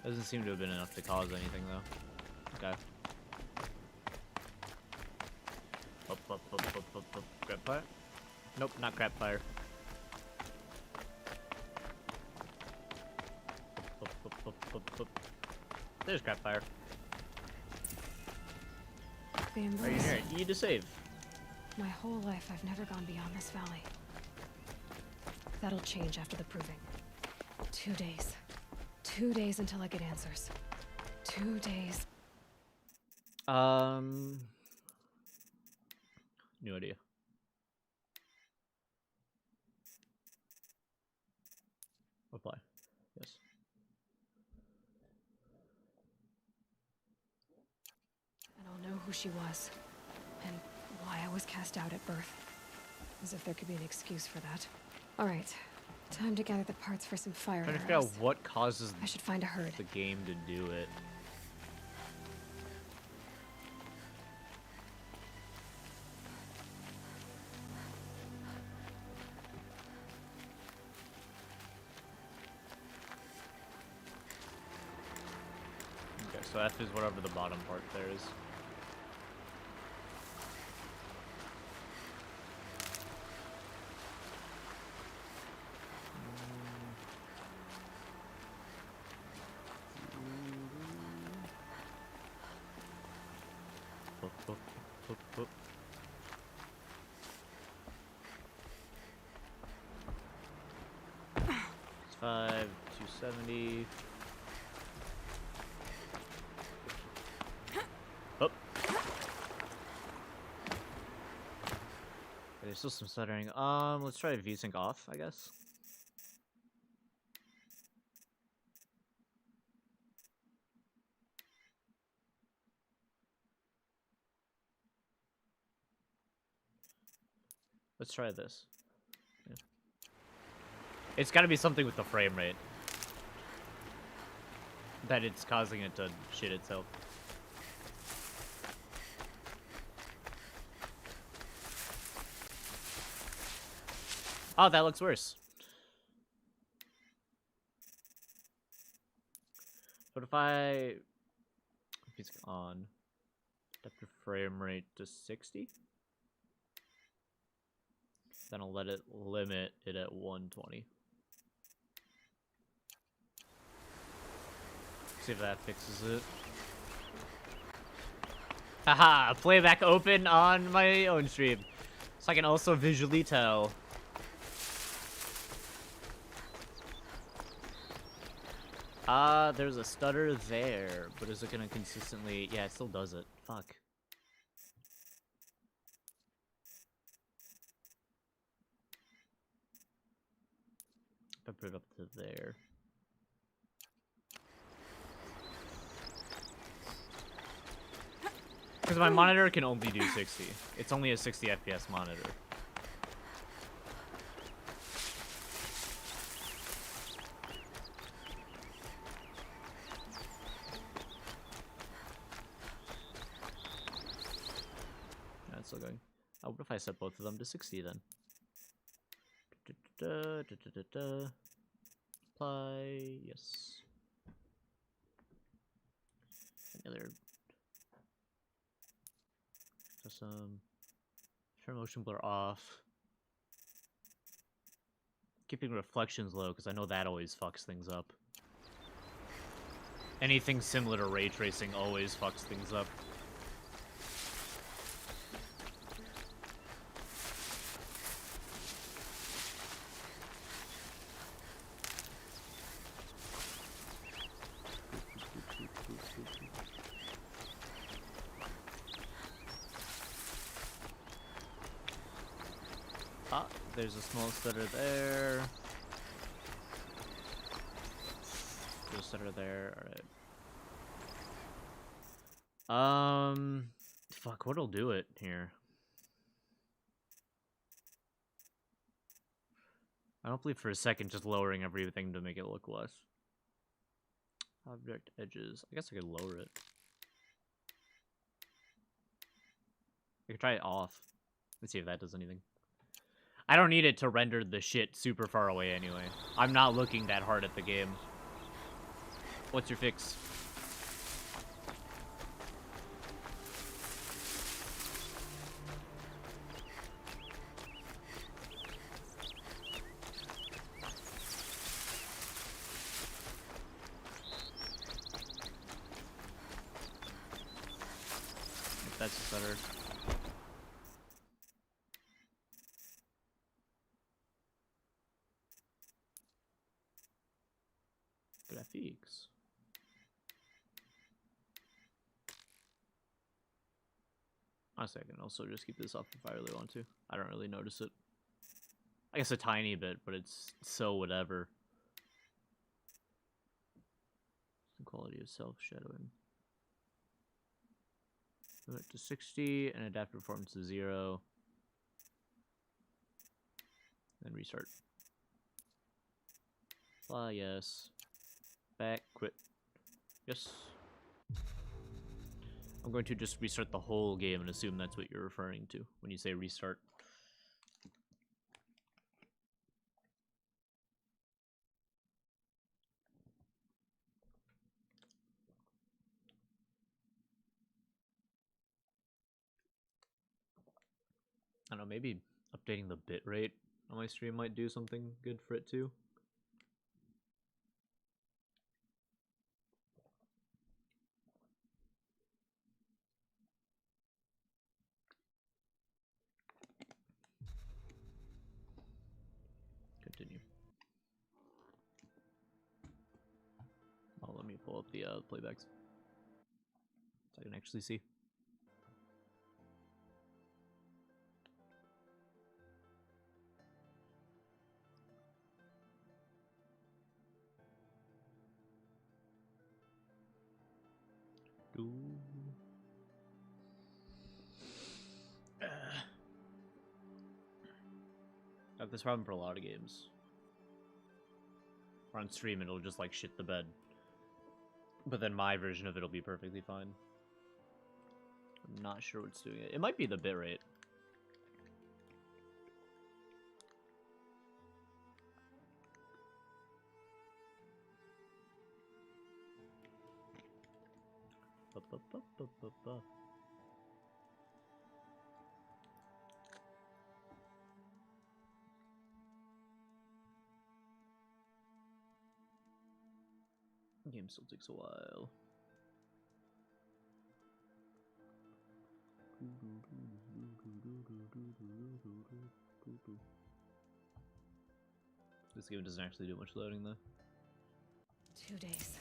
Doesn't seem to have been enough to cause anything though. Okay. Up. Crab fire? Nope, not crab fire. Up. There's crab fire. The Are you embrace. here? You need to save. My whole life, I've never gone beyond this valley. That'll change after the proving. 2 days. 2 days until I get answers. 2 days. No idea. Apply. Yes. And I'll know who she was. And why I was cast out at birth. As if there could be an excuse for that. Alright. Time to gather the parts for some fire Trying to figure out arrows. what causes I should find a herd. the game to do it. Okay, so F is whatever the bottom part there is. Boop. 5, 270. Oh. There's still some stuttering. Let's try VSync off, I guess. Let's try this. Yeah. It's got to be something with the frame rate that it's causing it to shit itself. Oh, that looks worse. What if it's on adaptive frame rate to 60? Then I'll let it limit it at 120. See if that fixes it. Haha, playback open on my own stream. So I can also visually tell. There's a stutter there, but is it gonna consistently... Yeah, it still does it. Fuck. If I put it up to there. Because my monitor can only do 60. It's only a 60 FPS monitor. That's still going. Oh, what if I set both of them to 60 then? Apply, yes. Any other... turn motion blur off. Keeping reflections low, because I know that always fucks things up. Anything similar to ray tracing always fucks things up. Ah, there's a small stutter there. There's a stutter there, alright. Fuck, what'll do it here? I don't believe for a second just lowering everything to make it look less. Object edges. I guess I could lower it. I could try it off. Let's see if that does anything. I don't need it to render the shit super far away anyway. I'm not looking that hard at the game. What's your fix? That's just better. Graphics. Honestly, I can also just keep this off if I really want to. I don't really notice it. I guess a tiny bit, but it's so whatever. The quality of self-shadowing. Limit to 60 and adaptive performance to 0. Then restart. Fly, yes. Back, quit. Yes. I'm going to just restart the whole game and assume that's what you're referring to when you say restart. I don't know, maybe updating the bitrate on my stream might do something good for it too. Continue. Oh, let me pull up the playbacks so I can actually see. I have this problem for a lot of games. Or on stream it'll just like shit the bed. But then my version of it'll be perfectly fine. I'm not sure what's doing it. It might be the bitrate. Game still takes a while. This game doesn't actually do much loading though. 2 days.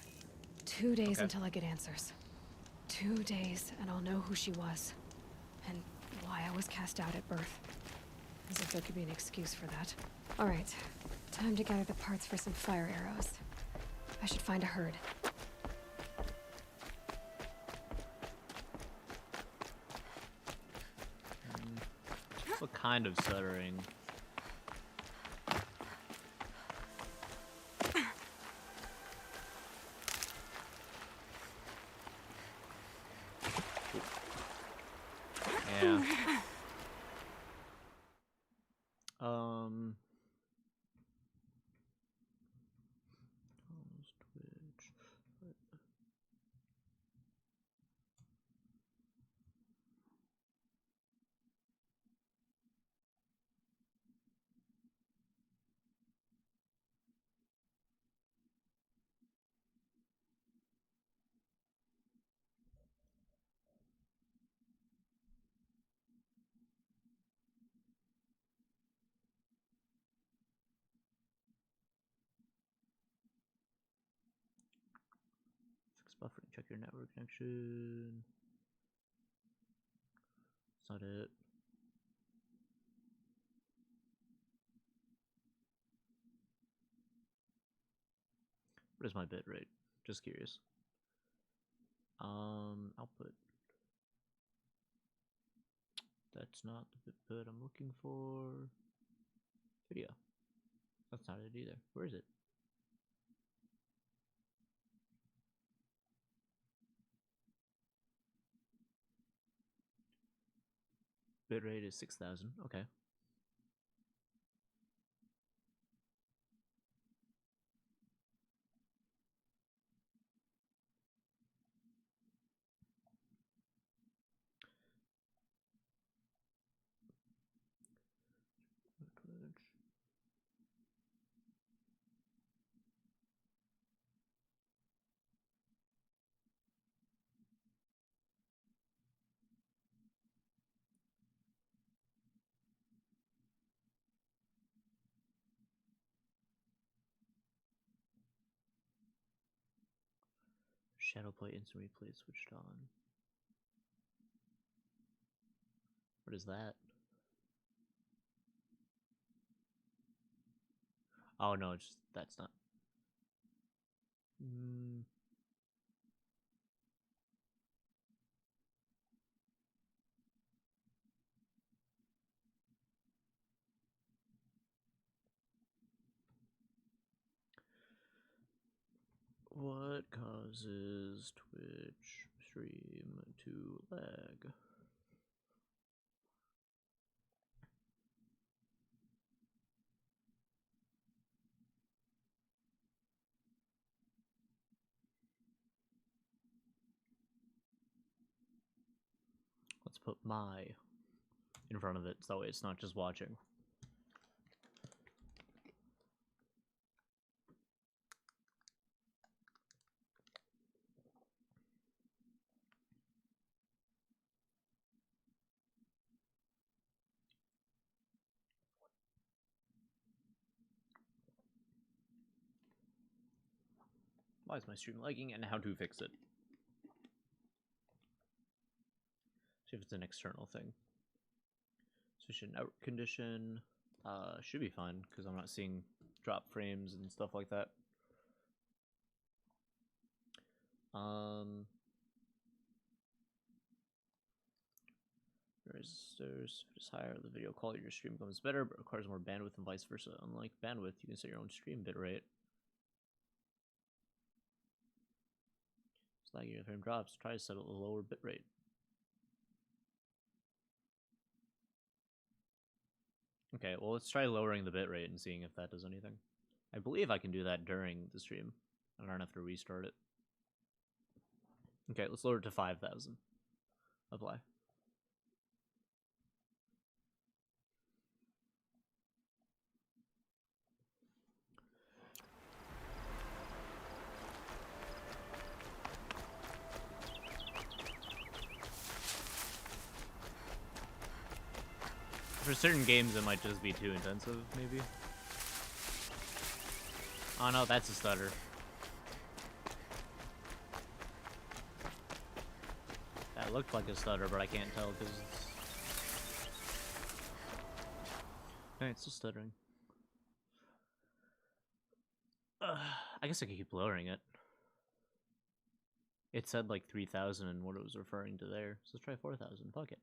2 days Okay. until I get answers. 2 days and I'll know who she was. And why I was cast out at birth. As if there could be an excuse for that. Alright, time to gather the parts for some fire arrows. I should find a herd. What kind of stuttering? Yeah. Twitch. Fix buffering. Check your network connection. That's not it. What is my bit rate? Just curious. Output. That's not the bit I'm looking for. Video. That's not it either. Where is it? Bitrate is 6,000. Okay. Shadowplay instant replay switched on. What is that? Oh no, it's just, that's not. What causes Twitch stream to lag? Let's put my in front of it so that way it's not just watching. Why is my stream lagging and how to fix it? See if it's an external thing. Sufficient network condition. Should be fine because I'm not seeing drop frames and stuff like that. Resistors. If it's higher, the video quality of your stream becomes better, but requires more bandwidth and vice versa. Unlike bandwidth, you can set your own stream bitrate. Flag your frame drops. Try to set a lower bitrate. Okay, well, let's try lowering the bitrate and seeing if that does anything. I believe I can do that during the stream. I don't have to restart it. Okay, let's lower it to 5,000. Apply. For certain games, it might just be too intensive, maybe. Oh no, that's a stutter. That looked like a stutter, but I can't tell because it's... Okay, it's still stuttering. I guess I could keep lowering it. It said like 3,000 and what it was referring to there, so let's try 4,000. Fuck it.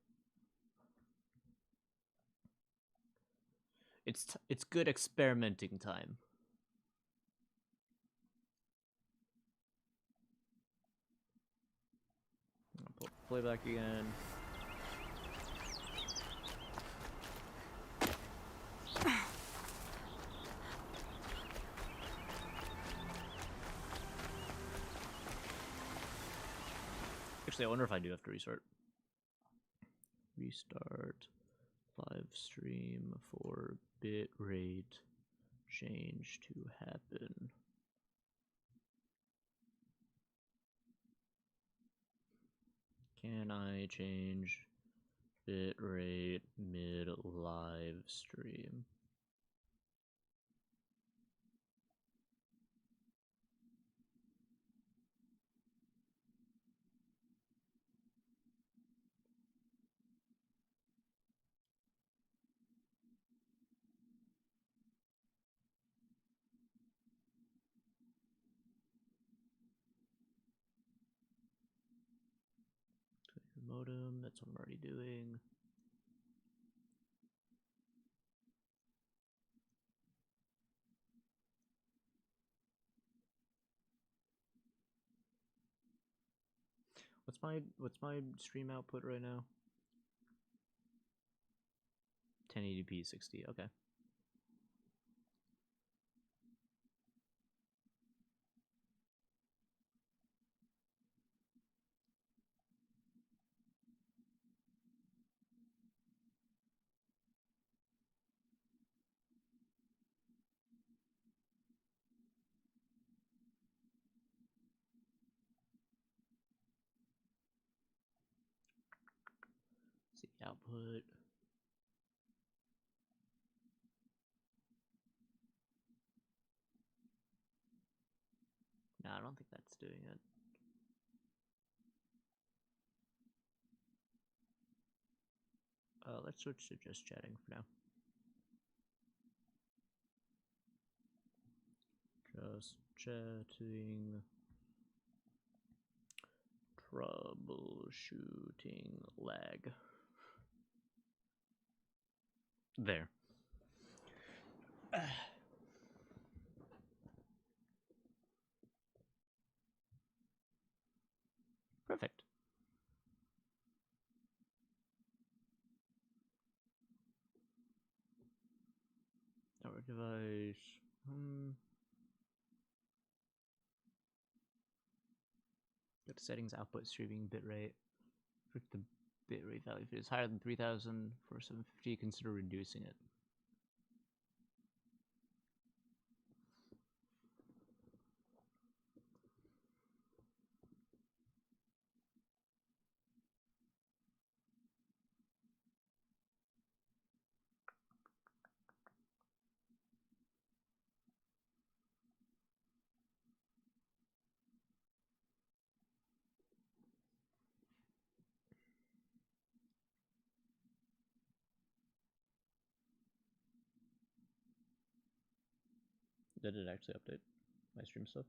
It's good experimenting time. I'll pull playback again. Actually, I wonder if I do have to restart. Restart live stream for bitrate change to happen. Can I change bitrate mid live stream? Modem, that's what I'm already doing. What's my stream output right now? 1080p 60. Okay. See output. No, I don't think that's doing it. Let's switch to just chatting for now. Just chatting. Troubleshooting lag. There. Perfect. Network device. Go to settings, output, streaming, bitrate. If the bitrate value, if it is higher than 3,000 for 750, consider reducing it. Did it actually update my stream stuff?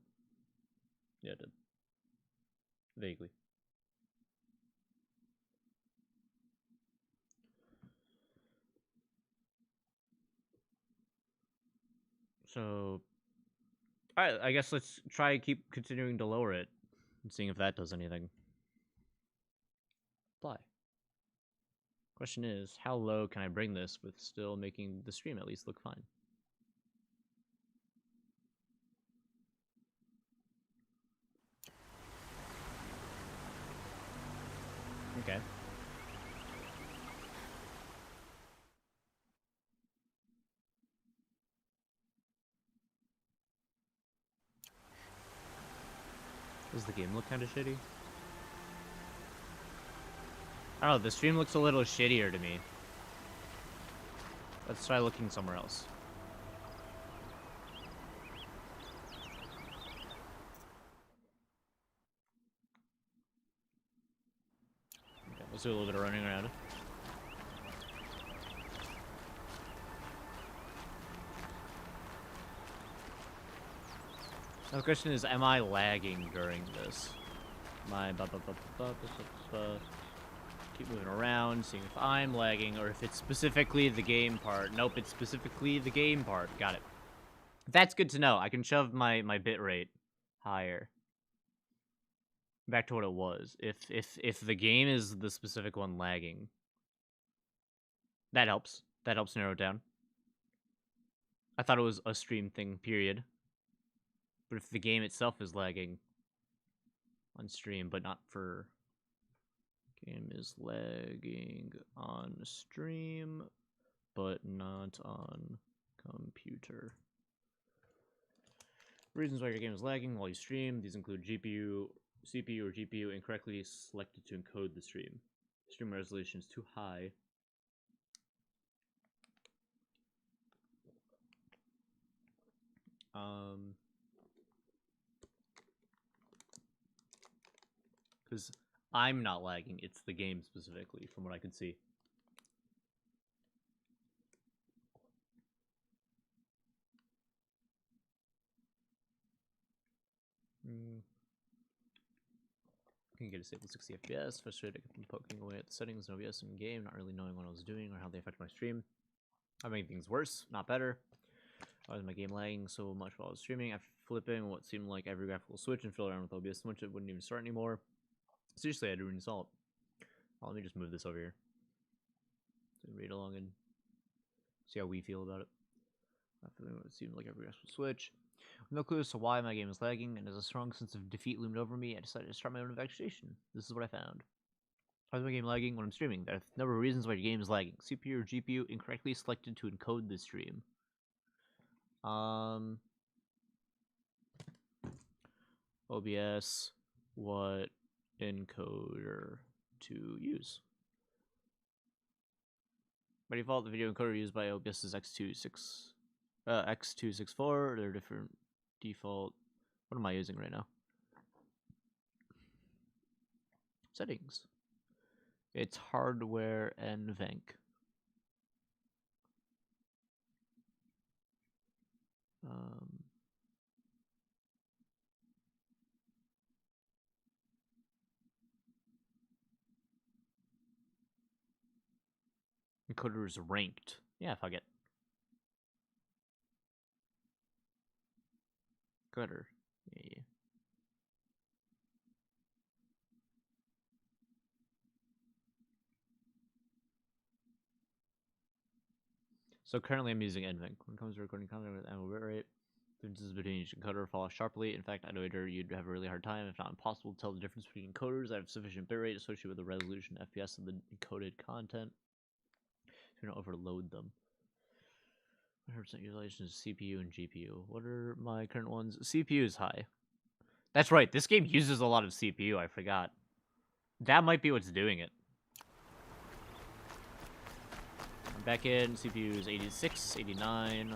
Yeah, it did. Vaguely. So, alright, I guess let's try keep continuing to lower it. and seeing if that does anything. Apply. Question is, how low can I bring this with still making the stream at least look fine? Okay. Does the game look kind of shitty? I don't know, the stream looks a little shittier to me. Let's try looking somewhere else. Okay, let's do a little bit of running around. Now the question is, am I lagging during this? Am I keep moving around, seeing if I'm lagging or if it's specifically the game part. Nope, it's specifically the game part. Got it. That's good to know. I can shove my bitrate higher. Back to what it was. If the game is the specific one lagging, that helps. That helps narrow it down. I thought it was a stream thing, period. But if the game itself is lagging on stream, but not for game is lagging on stream, but not on computer. Reasons why your game is lagging while you stream. These include GPU, CPU, or GPU incorrectly selected to encode the stream. Stream resolution is too high. Because I'm not lagging, it's the game specifically, from what I can see. Can get a stable 60 FPS, frustrated from poking away at the settings in OBS in game, not really knowing what I was doing or how they affect my stream. I made things worse, not better. Why was my game lagging so much while I was streaming? After flipping what seemed like every graphical switch and fiddling around with OBS so much it wouldn't even start anymore. Seriously, I had to reinstall it. Oh, let me just move this over here. So read along and see how we feel about it. After what it seemed like every graphical switch. With no clue as to why my game is lagging, and as a strong sense of defeat loomed over me, I decided to start my own investigation. This is what I found. Why is my game lagging when I'm streaming? There are a number of reasons why your game is lagging. CPU or GPU incorrectly selected to encode the stream. OBS, what encoder to use? By default, the video encoder used by OBS is X264. They're different default. What am I using right now? Settings. It's hardware NVENC. Encoder is ranked. Yeah, fuck it. Encoder. Yeah. So currently I'm using NVENC. When it comes to recording content with annual bitrate, differences between each encoder fall sharply. In fact, I know you'd have a really hard time, if not impossible, to tell the difference between encoders that have sufficient bitrate associated with the resolution FPS of the encoded content. So you don't overload them. 100% utilization is CPU and GPU. What are my current ones? CPU is high. That's right, this game uses a lot of CPU, I forgot. That might be what's doing it. I'm back in, CPU is 86, 89.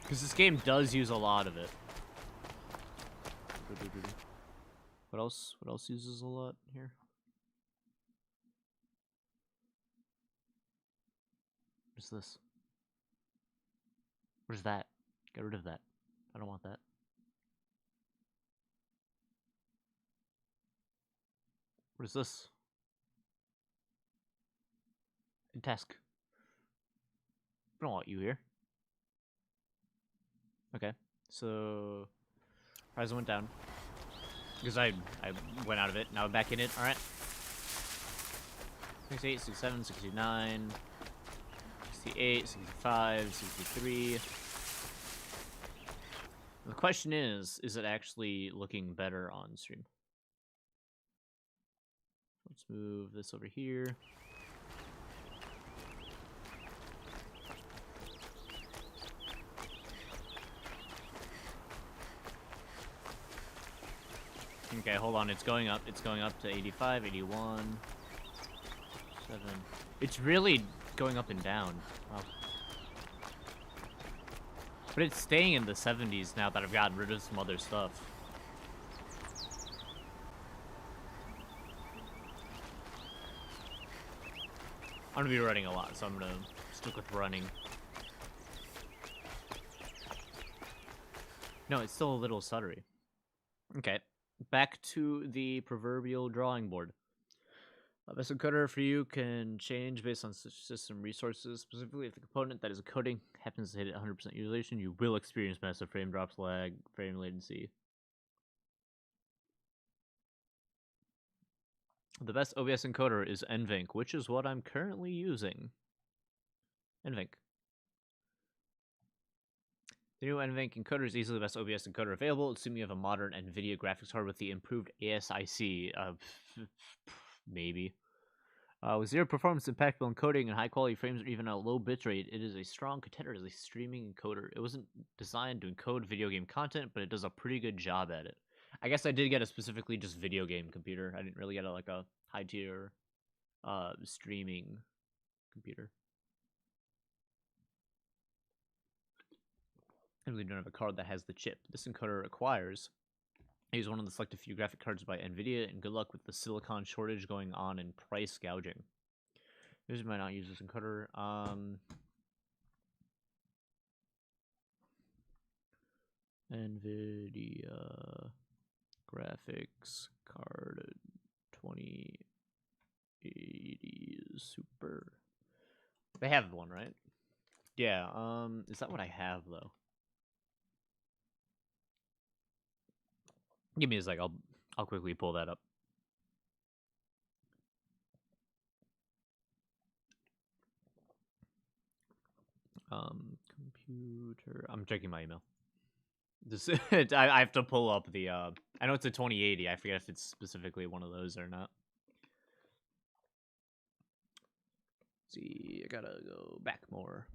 Because this game does use a lot of it. What else? What else uses a lot here? What is this? What is that? Get rid of that. I don't want that. What is this? Task. I don't want you here. Okay, so Price went down. Because I went out of it. Now I'm back in it. Alright. 68, 67, 69, 68, 65, 63. The question is it actually looking better on stream? Let's move this over here. Okay, hold on. It's going up. It's going up to 85, 81, 7. It's really going up and down. Wow. But it's staying in the 70s now that I've gotten rid of some other stuff. I'm gonna be running a lot, so I'm gonna stick with running. No, it's still a little stuttery. Okay, back to the proverbial drawing board. A best encoder for you can change based on system resources. Specifically, if the component that is encoding happens to hit 100% utilization, you will experience massive frame drops, lag, frame latency. The best OBS encoder is NVENC, which is what I'm currently using. NVENC. The new NVENC encoder is easily the best OBS encoder available, assuming you have a modern NVIDIA graphics card with the improved ASIC. Maybe. With zero performance impactful encoding and high-quality frames or even a low bitrate, it is a strong contender as a streaming encoder. It wasn't designed to encode video game content, but it does a pretty good job at it. I guess I did get a specifically just video game computer. I didn't really get like a high-tier streaming computer. I really don't have a card that has the chip. This encoder requires... I use one of the selected few graphic cards by NVIDIA, and good luck with the silicon shortage going on and price gouging. Users might not use this encoder. NVIDIA graphics card 2080 Super. They have one, right? Yeah. Is that what I have though? Give me a sec. I'll quickly pull that up. Computer. I'm checking my email. This I have to pull up the I know it's a 2080. I forget if it's specifically one of those or not. Let's see, I gotta go back more.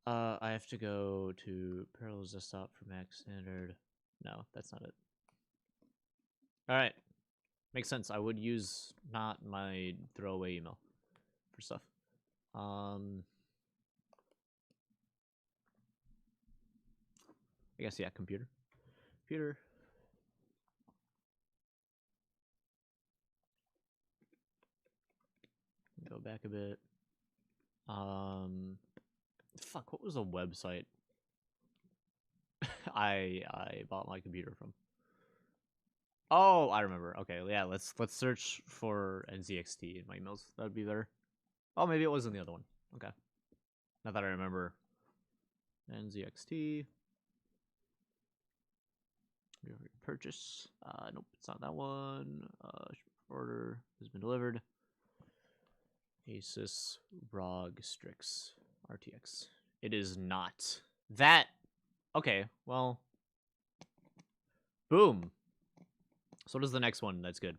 I have to go to Parallels Desktop for Mac Standard. No, that's not it. Alright. Makes sense. I would use not my throwaway email for stuff. I guess, yeah, computer. Computer. Go back a bit. Fuck, what was a website I bought my computer from? Oh, I remember. Okay, yeah, let's search for NZXT in my emails. That would be better. Oh, maybe it wasn't the other one. Okay. Not that I remember. NZXT. Purchase. Nope, it's not that one. Order has been delivered. Asus ROG Strix RTX. It is not. That. Okay, well. Boom. So what is the next one that's good?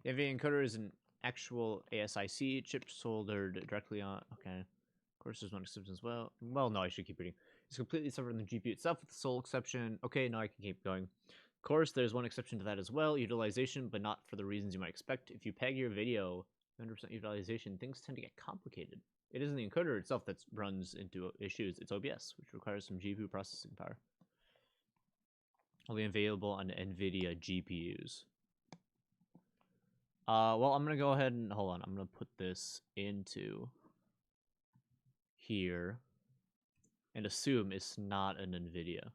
The NVIDIA encoder is an actual ASIC chip soldered directly on. Okay. Of course, there's one exception as well. Well, no, I should keep reading. It's completely separate from the GPU itself with the sole exception. Okay, now I can keep going. Of course, there's one exception to that as well. Utilization, but not for the reasons you might expect. If you peg your video 100% utilization, things tend to get complicated. It isn't the encoder itself that runs into issues. It's OBS, which requires some GPU processing power. Only available on NVIDIA GPUs. Well, I'm going to go ahead and... Hold on. I'm going to put this into here and assume it's not an NVIDIA.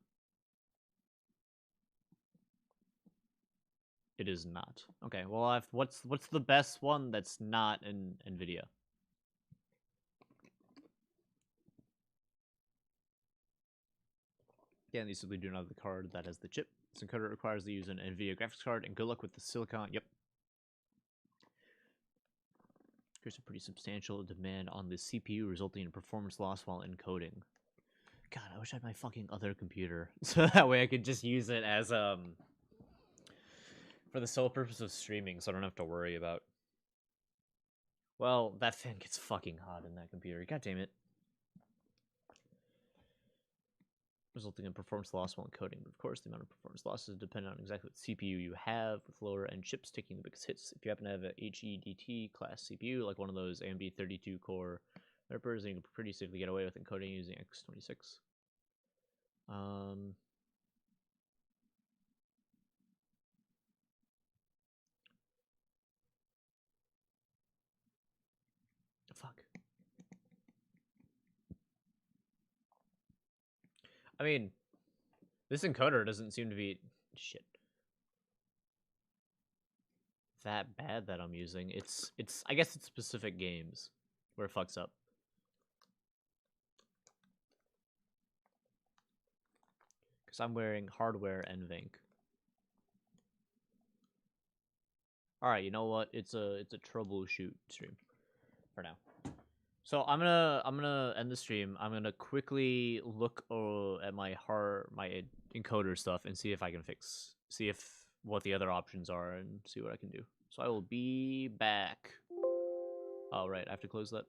It is not. Okay, well, what's the best one that's not an NVIDIA? Yeah, these simply do not have the card that has the chip. This encoder requires the use an NVIDIA graphics card, and good luck with the silicon. Yep. There's a pretty substantial demand on the CPU, resulting in performance loss while encoding. God, I wish I had my fucking other computer, so that way I could just use it as for the sole purpose of streaming, so I don't have to worry about. Well, that fan gets fucking hot in that computer. God damn it. Resulting in performance loss while encoding. But of course, the amount of performance loss is dependent on exactly what CPU you have, with lower end chips taking the biggest hits. If you happen to have a HEDT class CPU, like one of those AMD 32 core rippers, then you can pretty safely get away with encoding using x86. Fuck. I mean, this encoder doesn't seem to be shit that bad that I'm using. It's I guess it's specific games where it fucks up. Because I'm wearing hardware and Vink. Alright, you know what? It's a troubleshoot stream for now. So I'm gonna end the stream. I'm gonna quickly look at my encoder stuff and see if I can see if what the other options are and see what I can do. So I will be back. Oh right, I have to close that.